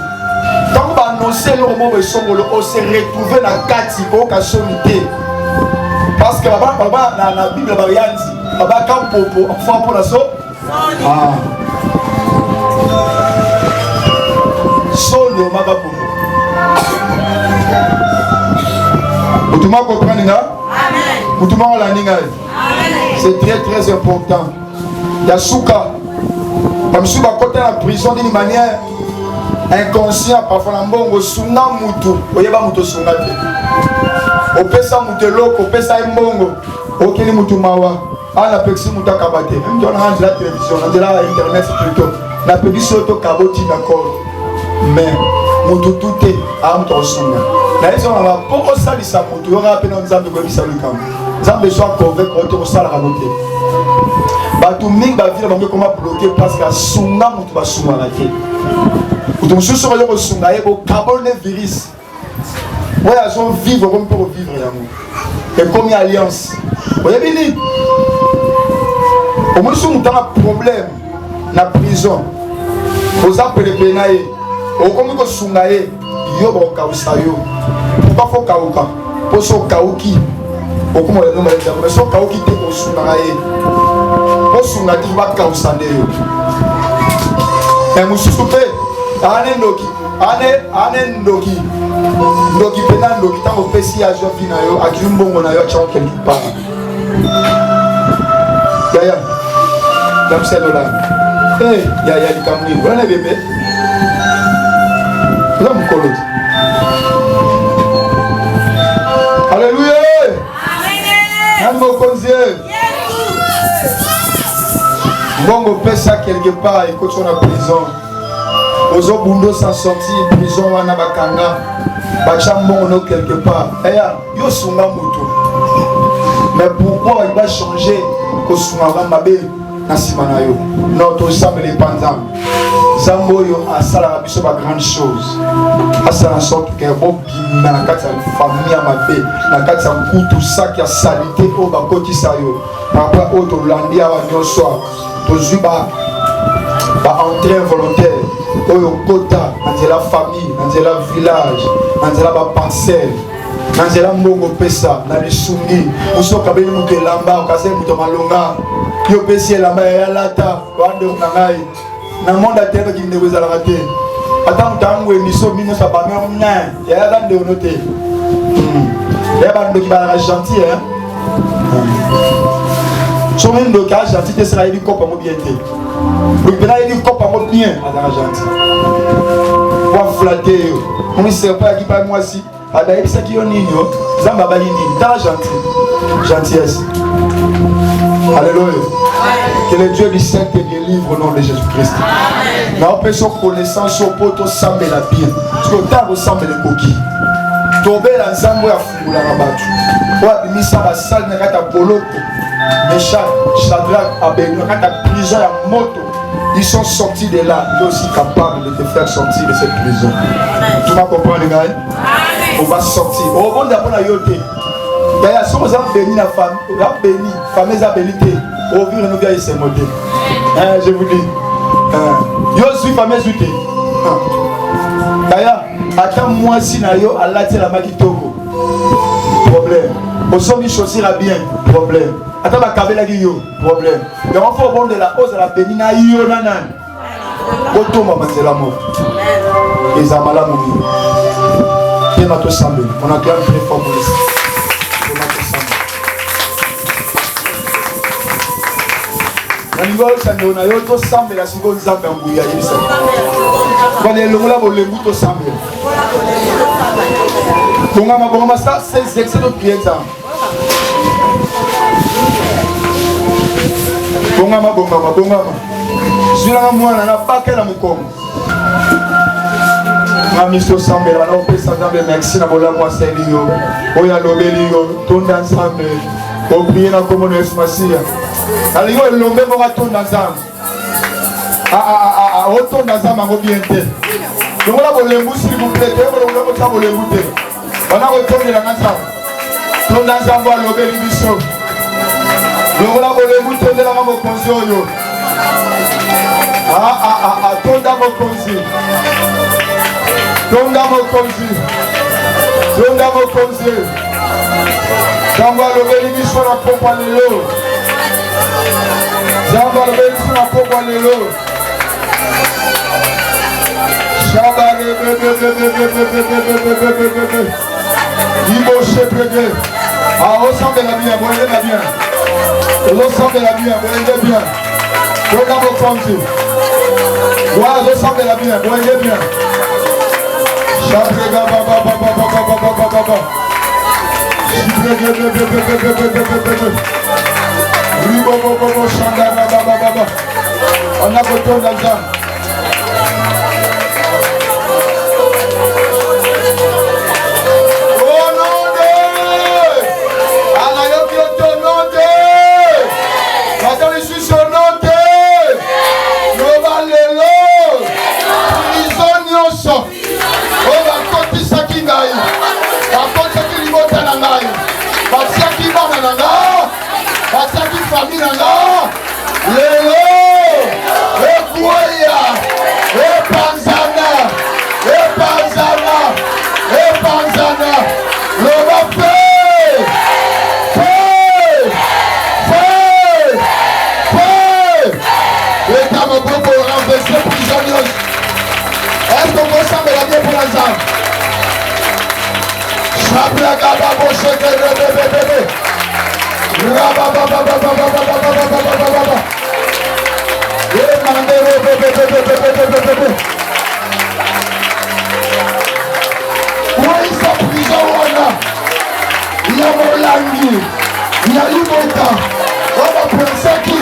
Tant qu'on va annoncer le moment où ils sont, on s'est retrouvé dans Kati, au Kasomité. Parce que la Bible va rien dire. Baba Kampopo, enfant pour la so. Ah. Solo Magapopo. Vous comprenez? C'est très très important. Yasuka, comme si vous côté la prison d'une manière inconsciente, parfois la mbongo sunga mutu, oyeba mutu sunga te. Opesa mutu loko, opesa mbongo, okeli mutu mawa, ana pexi mutu kabate. Même dans la télévision, dans la internet plutôt, la pédition to kaboti d'accord. Mais mutu tout est à mutu sunga. Na ils ont la pour ça li sa mutu, on rappelle dans exemple de ça le camp. Ça besoin convaincre autour ça la raboter. Batou mingi ba vile bango comment bloquer parce que sunga mutu ba sunga la té. Donc ce sont les sunga et au carbone virus. Ouais, ils ont vivre comme pour vivre yango. Et comme alliance. Vous avez dit au moins si on a un problème na prison. Vous appelez penaye. Au comme ko sunga e yo ba kausa yo. Pourquoi faut kauka? Pour so kauki. Beaucoup de gens mais so kauki te ko sunga e. Ko sunga ti ba kausa de yo. Et mususu pe ane ndoki ndoki pena ndoki tango pesi ya jo fina yo akimbongo na yo chao quelque part. Yaya. Damselo là. Yaya likamwi. Voilà bébé. Là mon colo. Alléluia. Amen. Mon conseiller. Bongo pesa quelque part et quand on a prison. Ozo bundo sans sortir prison wana bakanga bachambono quelque part. Eya yo sunga mutu. Mais pourquoi il va changer ko sunga mabe na simana yo? Notre ensemble les pendant. Zambo yo asala biso ba grande chose. Asala sorte que bon na kati ya famille mabe, na kati ya kutu sac ya salité o ba kotisa yo. Papa o to landia wa nyoso. To zuba ba entrée volontaire. Oyo kota, dans la famille, dans le village, dans la parcelle, dans la mbongo pesa, dans les sungi, où sont kabeli muke lamba, ou kase muto malonga, yo pesi lamba ya lata, wande unangai, na monde a terre qui ne vous a raté. Attends, t'as un émission, mino sa bamé, ya yagande unote, Il y a des gens qui sont gentils. Si on est gentil, c'est un cop bien. Donc, il y a un cop bien. Gentil. Pour flatter. On ne sait pas qui parle moi aussi. Il y a qui ont nino. Zamba balini. T'as gentil. Gentillesse. Alléluia. Que le Dieu du ciel te délivre au nom de Jésus-Christ. Nous avons connaissance au poteau semble la bien. Parce que tu ressemble les coquilles. Tomber dans Zambo ya fungula rabatu. Wa bimisa ba salle na kata boloko. Meshach, Shadrach, Abednego, quand la prison ya moto, ils sont sortis de là. Ils sont aussi capables de te faire sortir de cette prison. Tu m'as compris les gars? On va sortir. Au bon d'abord la yoté. D'ailleurs, si vous avez béni la femme, vous avez béni, fameuse abilité. Au vu nous vient se monter. Je vous dis. Yo suis fameuse yoté. D'ailleurs, attends moi si na yo à la la makitoko. Problème. Au sommet choisir bien. Problème. Attends ma kabela yo. Problème. Et on fait au bon de la hausse à la béni na yo nanan. Auto maman c'est la mort. Les amala mouni. Qui est notre semble. On a clairement très fort pour les. On y va au samedi, on a eu tout semble la seconde zambe en bouilla. Quand les longs là, on les bouts au samedi. Bon, ça, c'est excès de pied. Bon, je suis là, moi, on n'a pas qu'elle a mon com. Ma mission semble, on peut s'entendre, merci, on a moi, c'est l'io. On y a l'obélio, tout ensemble. On prie dans la communauté. Alors, il y a l'homme qui va retourner dans l'âme. Retourne dans l'âme, on va bien faire. Donc, on va vous l'aimer, s'il vous plaît. On va vous l'aimer. On va retourner dans l'âme. Tourne dans l'âme, on va l'obéir. Donc, on va vous l'aimer, tourne dans l'âme, on va vous tourne dans mon conseil. Tourne dans mon conseil. Tourne dans mon conseil. J'envoie l'obéir sur la pompe à l'élo. J'envoie l'obéir sur la pompe à l'élo. On ressemble la bien, vous regardez la bien. On ressemble la bien, vous regardez bien. Regardez vos conseils. Voilà, on ressemble la bien, vous regardez bien. On a retourné dans ça. Oh non de Anayoki au nom de Madame je suis sur nom de Nova Lelo Prisonioso. On va compter ça qui gagne. On compte ça qui limota na ngai. Batia qui va na ngai. Batia qui famille na ngai. Lelo Ekuaya Epanzana Epanzana Epanzana Loba Feu Feu Feu Feu. Et dans mon propos renverser prisonniers. Est-ce qu'on ressemble à bien pour la zone? Chabla Gaba Boche Bébé Rababa Waisa prison wana ya molangi ya libota oba pensaki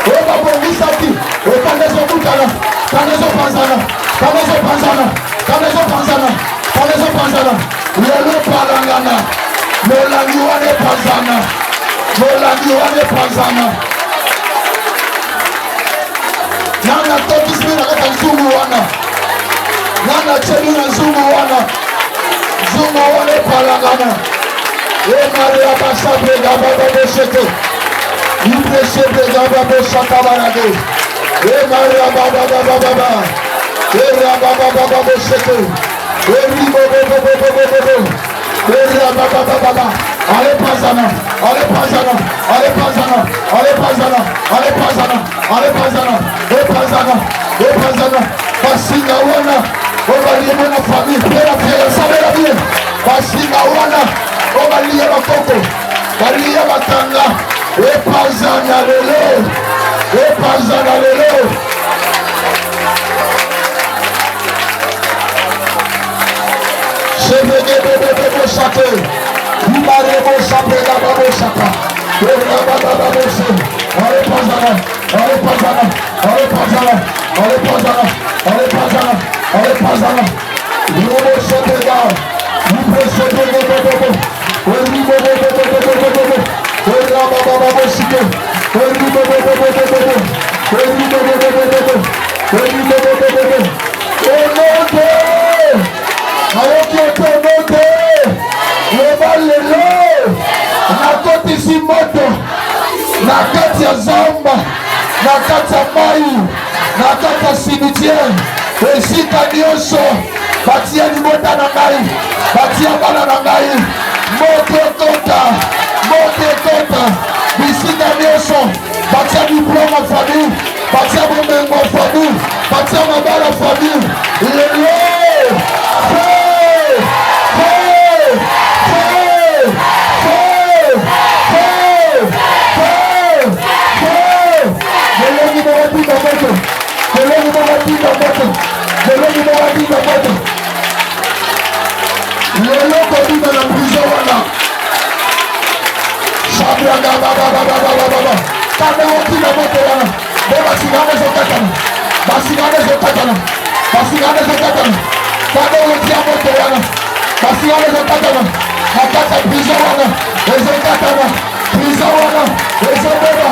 oba bongisaki okanezo kutana kanezo panzana kanezo panzana kanezo panzana kanezo panzana lelo palangana molangi wane panzana molangi wane panzana. Nana toki sina kata zungu wana. Nana chelu na zungu wana. Zungu wane palangana. Maria basa brega baba beshete. Ibre shebe gaba beshaka barade. Maria baba baba baba. Baba baba beshete. Ribo bebe. Baba baba. Allez Pazana, allez Pazana, allez Pazana, allez Pazana, allez Pazana, allez Pazana, allez Pazana, allez Pazana, Pasina wana, on va lier mon famille, la frère, ça va la bien, Pasina wana, o balia bakoko balia batanga epazana lelo Chevede chate Ibarebo chapela babo chapa nakotisi moto na kati ya zamba na kati ya mai na kati ya cimetière esika nyonso batia libota na ngai batia bana na ngai moto ekota bisika nyonso batia diplome famille batia bomengo famille batia mabala famille lelo lelo kobima na prison wana shabraga kanda watina moto wana be basigane ezokatana kanda watia moto wana basigane ezokatana na kati ya prison wana ezokatana prison wana ezobeba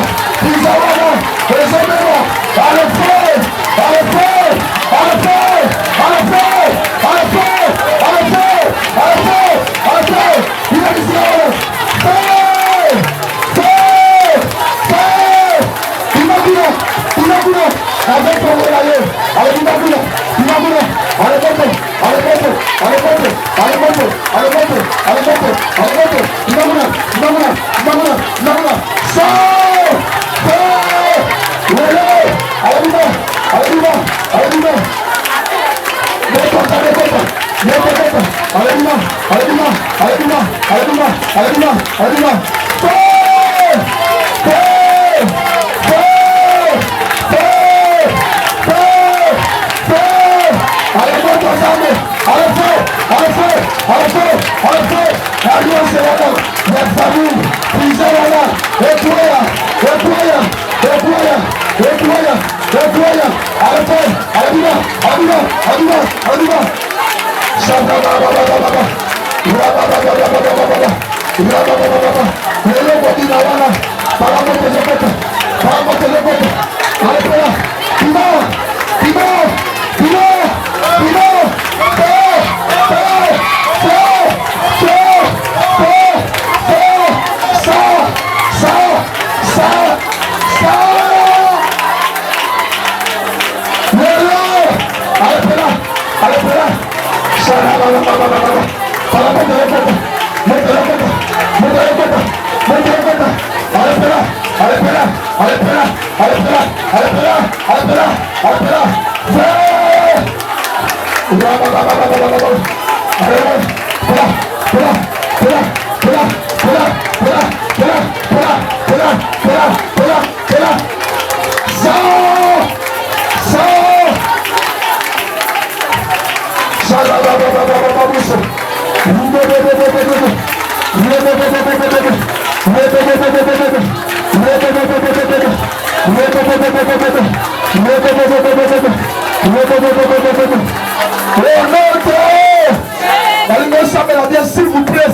S'il vous plaît,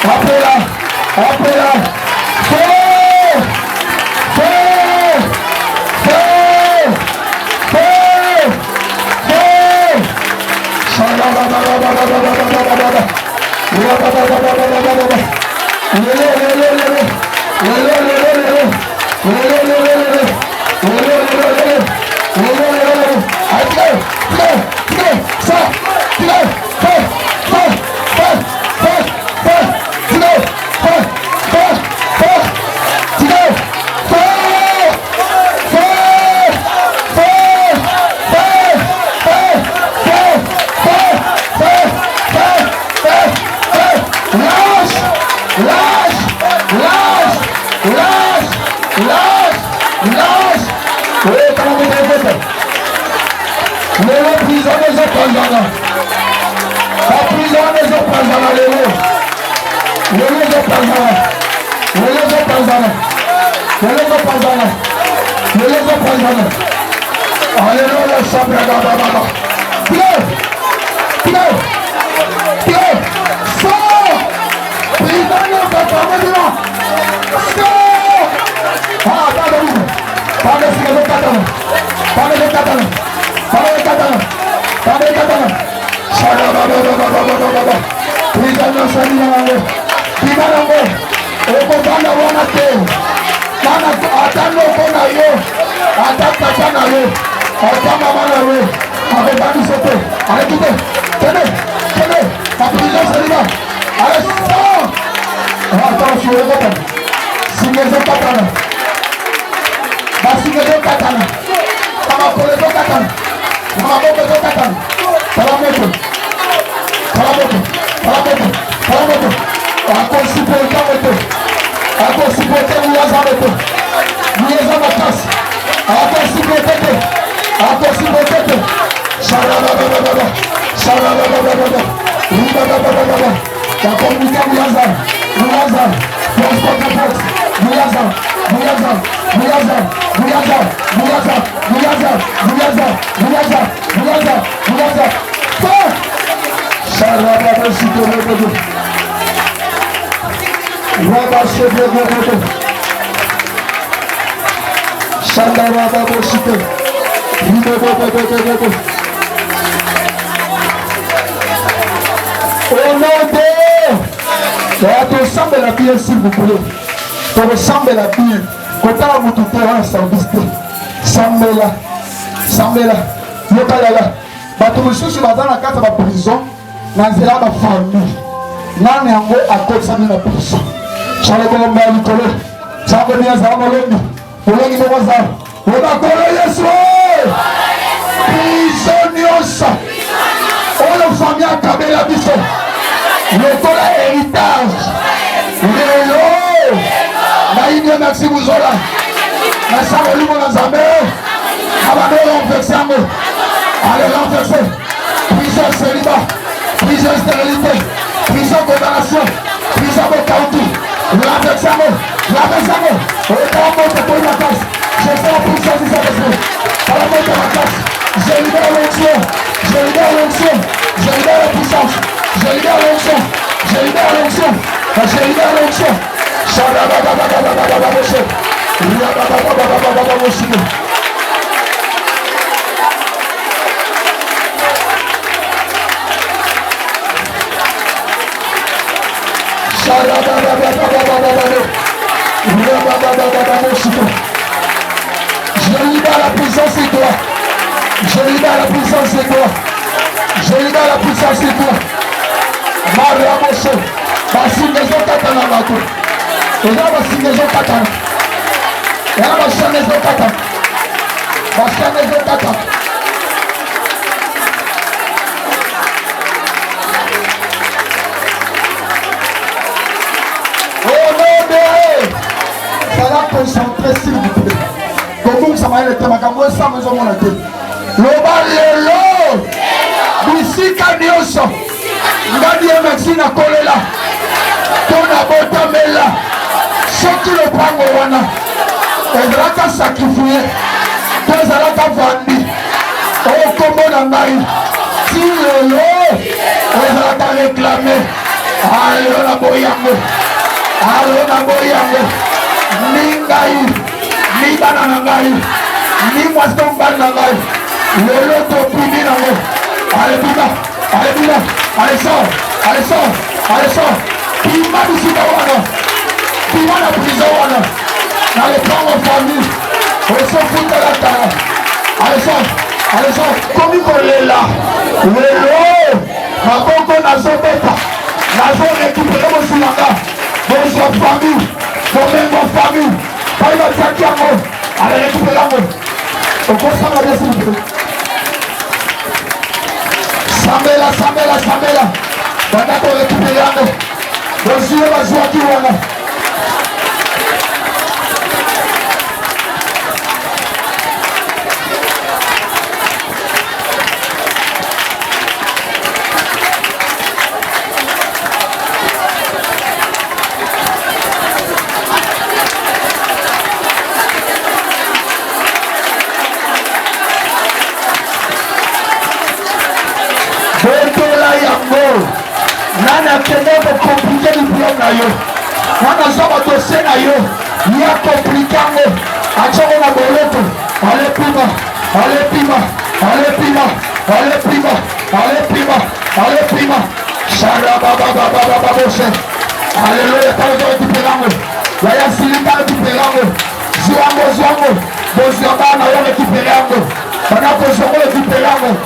Appela. Appela. Feu. Feu. Feu. Feu. Feu. Au nom de ressemble la Bible, s'il vous plaît. Tu ressemble la Bible. Quand tu as un terrain, service, Sambela. Yokalala. Bato mosusu baza na kati ya prison na nzela ba famille. Nani yango akotsa na prison. Chale ko mba likolo. Chako ni za molongi. Molongi mo baza. Oba kolo Yesu. Prison yosa. Ono famille akabela biso. Lokola héritage. Lelo. Na ine merci buzola. Na sala lumo na Nzambe. Abano renversango. Allez renverser. Prison célibat. Prison stérilité. Prison condamnation. Prison bokautu. Renversango. Renversango. Otambo pour la casse. Je fais la prison du Saint-Esprit. Par la mort de ma casse. Je libère l'onction. Je libère l'onction. Je libère la puissance. Je libère l'onction. Je libère l'onction. Je libère l'onction. Je libère la puissance et toi. Je libère la puissance et toi. Je libère la puissance et toi. Maria Moshe. Basingezo katana bato. Eza basingezo katana. Eza bashanezo katana. Bashanezo katana. Oh non, mais ça va concentrer s'il vous plaît. Comme ça m'a été ma caméra, ça me zone mon tête. Loba lelo. Bisika nyoso. Ngadi merci na kolela. Tona bota mela. Soki le pango wana. Ezalaka sacrifié. Ezalaka vandi. O kombo na ngai. Si lelo. Ezalaka réclamé. alona boyango ningai nibana na ngai ni mwasomba na ngai lelo topimi nango alebina allez sort pima bisika wana pima na prison wana na lepango famille osofuta la tala allez sort komi kolela lelo maboko nazobeta nazorekupere mosulanga bozwa famille bomengo famille pai batiaki yango alerekupere yango okosanga bien s'il vous plaît sambela banda korekupere yango bozwie bazwaki wana nana kende kokomplike diplome na yo wana zwa badosie na yo ya komplike yango atyongo na boloto alepima sharabababababose aleluya taozo ekipele yango yaya silika ekipele yango zwango bozwanga na yo ekipele yango bana kozwango ekipele yango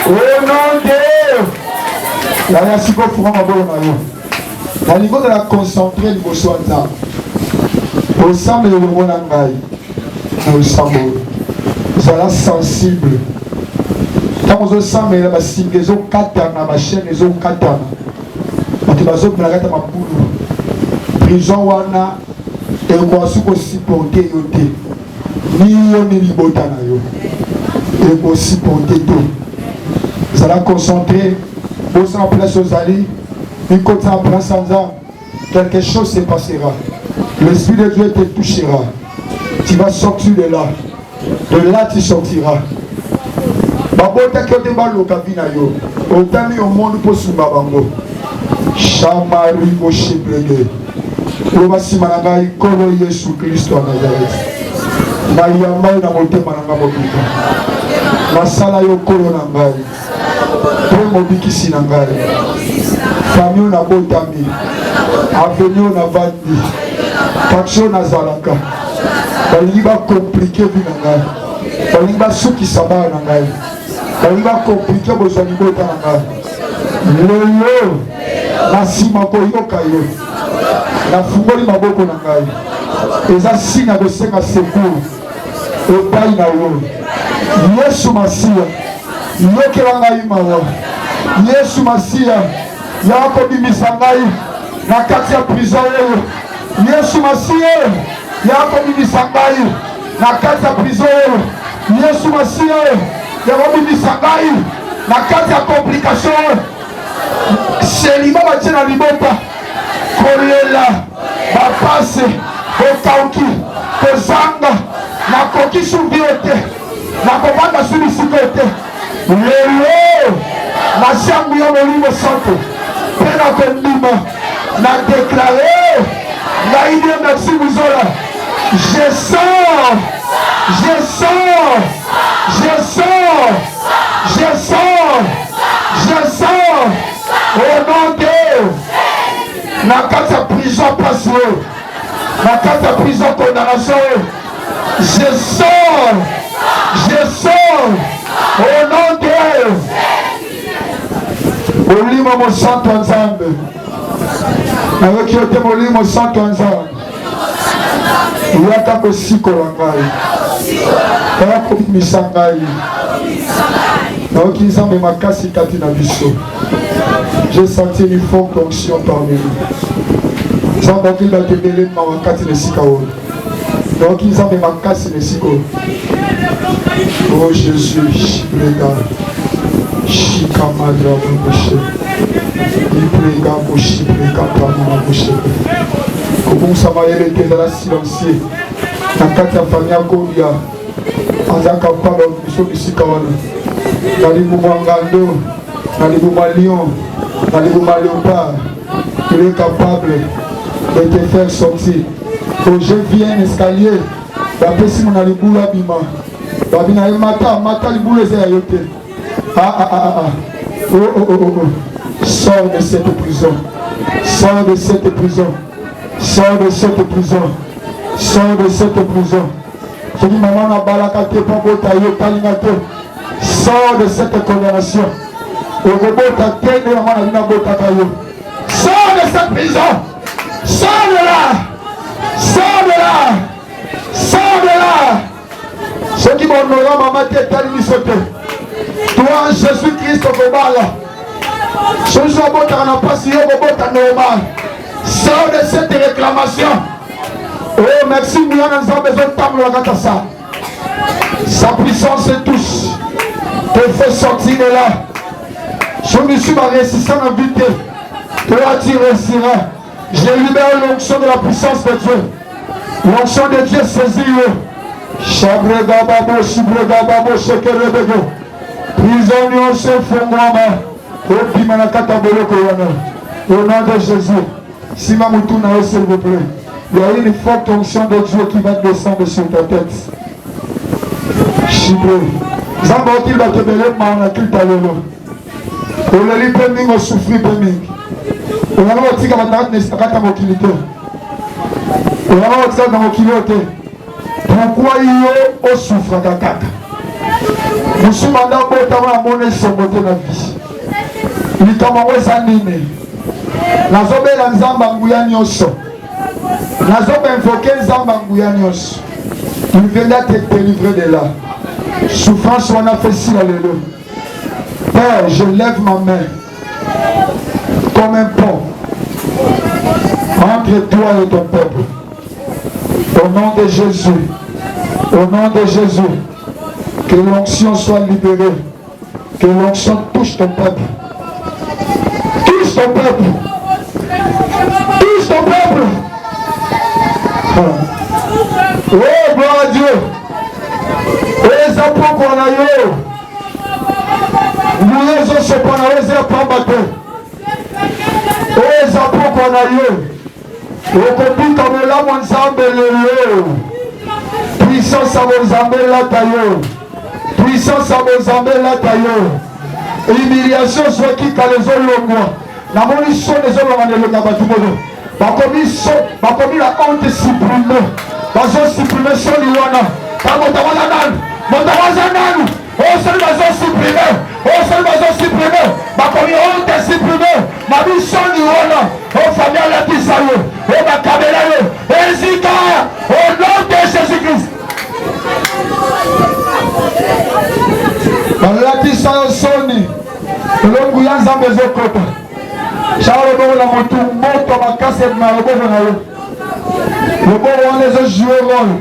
au nom de yaya siko fuma mabolo na yo balingi ozala concentre liboso ya nzambe osambela elongo na ngai na osambolo ozala sensible ntango ozosambela basinga ezokatana bachaine ezokatana bato bazobela kata mabulu prison wana ekoki kosiporte yo te ni yo ni libota na yo ekosiporte te zala concentré bosala place ozali mikota na place ya nzambe quelque chose se passera l'esprit de Dieu te touchera tu vas sortir de là tu sortiras babotaki yo te baloka vi na yo otami yo monde mpo sunga bango chamari mosheblege oyo basima na ngai nkolo yesu kristo ya nazaret nayamba yo na motema na ngai mobika nasala yo nkolo na ngai mpe mobikisi na ngai fami oyo nabotami aveni oyo navandi taxi oyo nazalaka balingi bakomplike vi na ngai balingi basukisa bana na ngai balingi bakomplike bozwa libota na ngai lelo na nsima koyoka yo nafungoli maboko na ngai eza signe ya kosenga secours epai na yo yesu masiya yokela ngai mawa yesu masiya yaa kobimisa ngai na kati ya prison oyo yesu masiya yaa kobimisa ngai na kati ya prison oyo yesu masiya yaa kobimisa ngai na kati ya complication oyo selima batie na libota kolela bapase kokauki kozanga nakoki subi ete nakobanda su bisika ete lelo nasiangu ya molimo santo mpe na kondima na deklare ngai die merci buzola je sors au nom de na kati ya prison place oyo na kati ya prison condamnation oyo je sors au nom de molimo mosantu ya nzambe nayoki yo te molimo mosantu ya nzambe yaka kosikola ngai kaya kobimisa ngai nayoki nzambe makasi kati na biso j'ai senti une forte onction parmi nous Nzambe okili batebele mawakati lesika oyo. Donc Nzambe makasi lesika oyo. Oh Jésus, Shibrega, Shikamada Moshe, Ibrega Moshe, Ibrega Pama Moshe. Comment ça va y aller dans la silencieux? Na kati ya famille ya Kolia, Azaka Palo, Biso Bisikawana, Nalibu Mwangando, Nalibu Malion, Nalibu Léopard, il est capable de te faire sortir. Quand je viens un escalier, d'après si mon Nalibu l'abima, Babina Mata Libu les ayote. Oh. Sors de cette prison. Sors de cette prison. Sors de cette prison. Sors de cette prison. Je dis maman na balaka te pa bota yo talinga te. Sors de cette condamnation. Okobota te de maman na bota kayo. Sors de cette prison. Sors de là. Sors de là. Sors de là. Ceux qui m'honorent maman te talingi sote. Toi Jésus-Christ okobala. Ce jour bota na pasi yo bota normal. Sors de cette réclamation. Oh, merci, nous avons besoin de temps. Sa puissance est tous. Te fait sortir de là. Je me suis résistant en vérité. Toi, tu réussiras. Je libère l'onction de la puissance de Dieu. L'onction de Dieu saisit-le. Chabrega babo, chibrega babo, shekerebego. Prisonniers se font moi. Au pimanakata bolo koyana. Au nom de Jésus. Si ma moutouna, s'il vous plaît. Il y a une forte onction de Dieu qui va descendre sur ta tête. Chibré. Zamba qui va te donner ma qui t'a levé. On le lit pending, on souffre pending. On a le petit camarade n'est pas ta mobilité. On a le petit dans mobilité. Pourquoi il y a souffre à ta nous sommes d'abord à mon son côté de la vie. Il est comme un animé. La zobe la nzamba nguya nyonso. La zobe invoquer nzamba nguya nyonso. Il viendra te délivrer de là. Souffrance on a fait si alléluia. Père, je lève ma main comme un pont entre toi et ton peuple. Au nom de Jésus. Au nom de Jésus. Que l'onction soit libérée. Que l'onction touche ton peuple. Touche ton peuple. Touche ton peuple. Oh, gloire à Dieu. Et les apôtres qu'on a eu. Nous les autres, c'est pas les apôtres. Et les apôtres qu'on a eu. Et qu'on dit comme là, mon zambe le puissance à vos zambe la taille. Puissance à vos zambe la taille. Humiliation soit qui qu'à les autres longs. La munition des hommes dans le Gabatumono. Bakomi la honte supprimée. Bazo supprimé sur l'Iwana. Montawazananu. Oh, seul bazo supprimé. Oh, seul bazo supprimé. Bakomi honte supprimée. Ma mission l'Iwana. Oh, famille la Tisayo. Oh, ma Kabelayo. Ezika. Au nom de Jésus-Christ. La Tisayo Soni. L'homme Yanza Bezokota. Charles Bola Motu, Moto Makase de Marobo. Le bon on les a joué rôle.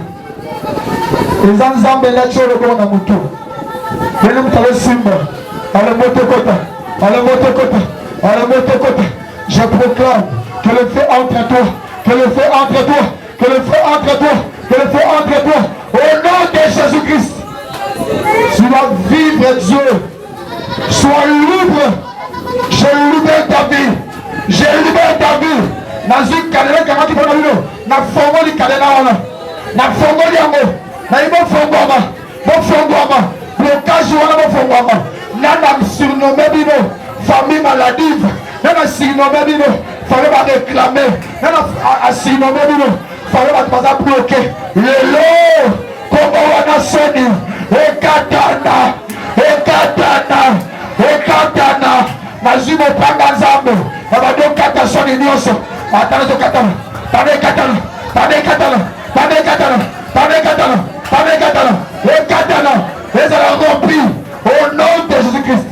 Les ensembles là tu le bon Motu. Venez me faire Simba. Allez Motokota. Allez Motokota. Allez Motokota. Je proclame que le feu entre toi. Que le feu entre toi. Que le feu entre toi. Que le feu entre toi. Au nom de Jésus-Christ. Tu vas vivre Dieu. Sois libre. Je libère ta vie. Je libère ta vie. Nazik Kalera Kamaki Bonavino. Na Fongoli Kalera. Na Fongoli Amo. Na Ibo Fongoma. Bo Fongoma. Blocage Wana Bo Fongoma. Nana surnommé Bino. Famille maladive. Nana surnommé Bino. Fallait pas réclamer. Nana surnommé Bino. Fallait pas bloquer. Le lot. Como Wana Soni. Ekatana. Ekatana. Ekatana. Nazimo panga nzambe abado kata soni nyoso atana zo katana tane katana tane katana tane katana tane katana tane katana et katana les a remplis au nom de Jésus-Christ.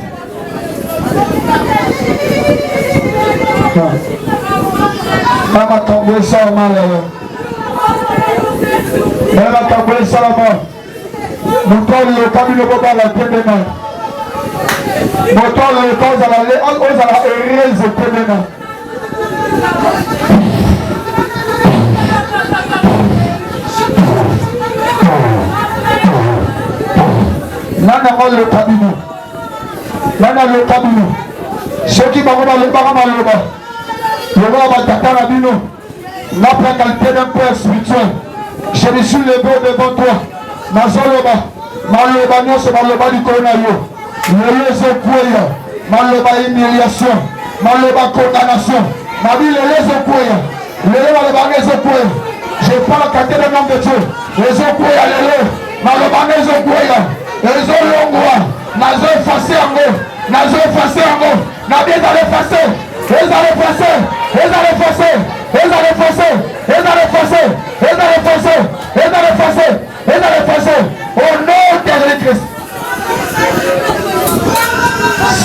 Mama tombe ça mal là. Mais la capoeira ça là-bas. Moteur le camion le baba la tête. Moteur le cause à la heureuse tête. Nana le cabinet. Nana le cabinet. Ceux qui m'ont le barama le roi tata la bino. N'a pas qualité d'un père spirituel. Je me suis levé devant toi. Mazoloba. Maloba non c'est maloba du coronayo. Le lezo maloba humiliation. Maloba condamnation. Ma vie le lezo kuya. Le maloba lezo kuya. Je parle à qualité d'un homme de Dieu. Lezo kuya le maloba lezo kuya. Lezo longwa. Nazo effacé en gros. Nazo effacé en gros. Nabi est allé effacer. Ils allaient effacer. Ils allaient effacer. Ils allaient effacer. Ils allaient effacer. Ils allaient effacer. Ils allaient effacer. Ils allaient effacer. Au nom de Jésus-Christ.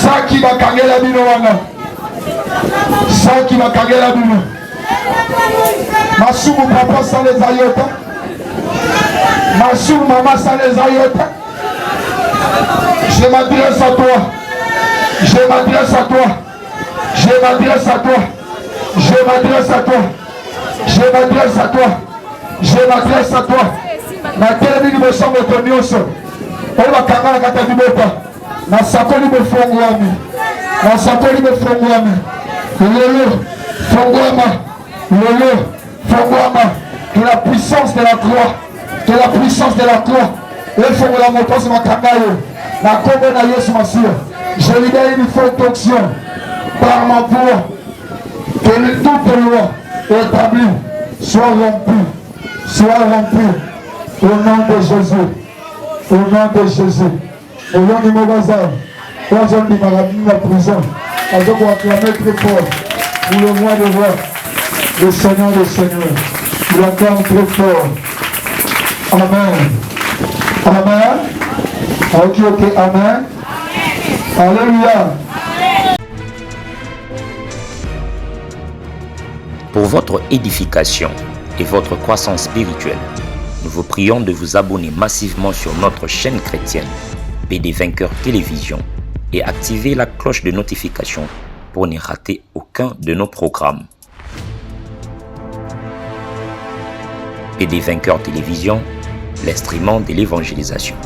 Ça qui va canger la bino wana. Ça qui va canger la bino. Masumu papa sans les ayota. Masumu maman sans les ayota. Je m'adresse à toi. Je m'adresse à toi. Je m'adresse à toi. Je m'adresse à toi. Je m'adresse à toi. Je m'adresse à toi. Na télé me semble ton nyonso. On va kangana kata dibota. Na sakoli me fongwami. Na sakoli me fongwami. Lolo fongwama. Lolo fongwama. Que la puissance de la croix. Que la puissance de la croix. Il faut que la moto se makangayo. Na kombo na Yesu Masia. Je libère une forte onction par ma voix. Que toute loi établie soit rompue. Soit rompue. Au nom de Jésus. Au nom de Jésus. Au nom de Mogaza. Quand j'en dis la prison. Alors on va acclamer très fort. Pour le roi de roi. Le Seigneur des Seigneurs. Il acclame très fort. Amen. Amen. Ok. Amen. Alléluia. Pour votre édification et votre croissance spirituelle, nous vous prions de vous abonner massivement sur notre chaîne chrétienne PD Vainqueur Télévision et activer la cloche de notification pour ne rater aucun de nos programmes. PD Vainqueur Télévision, l'instrument de l'évangélisation.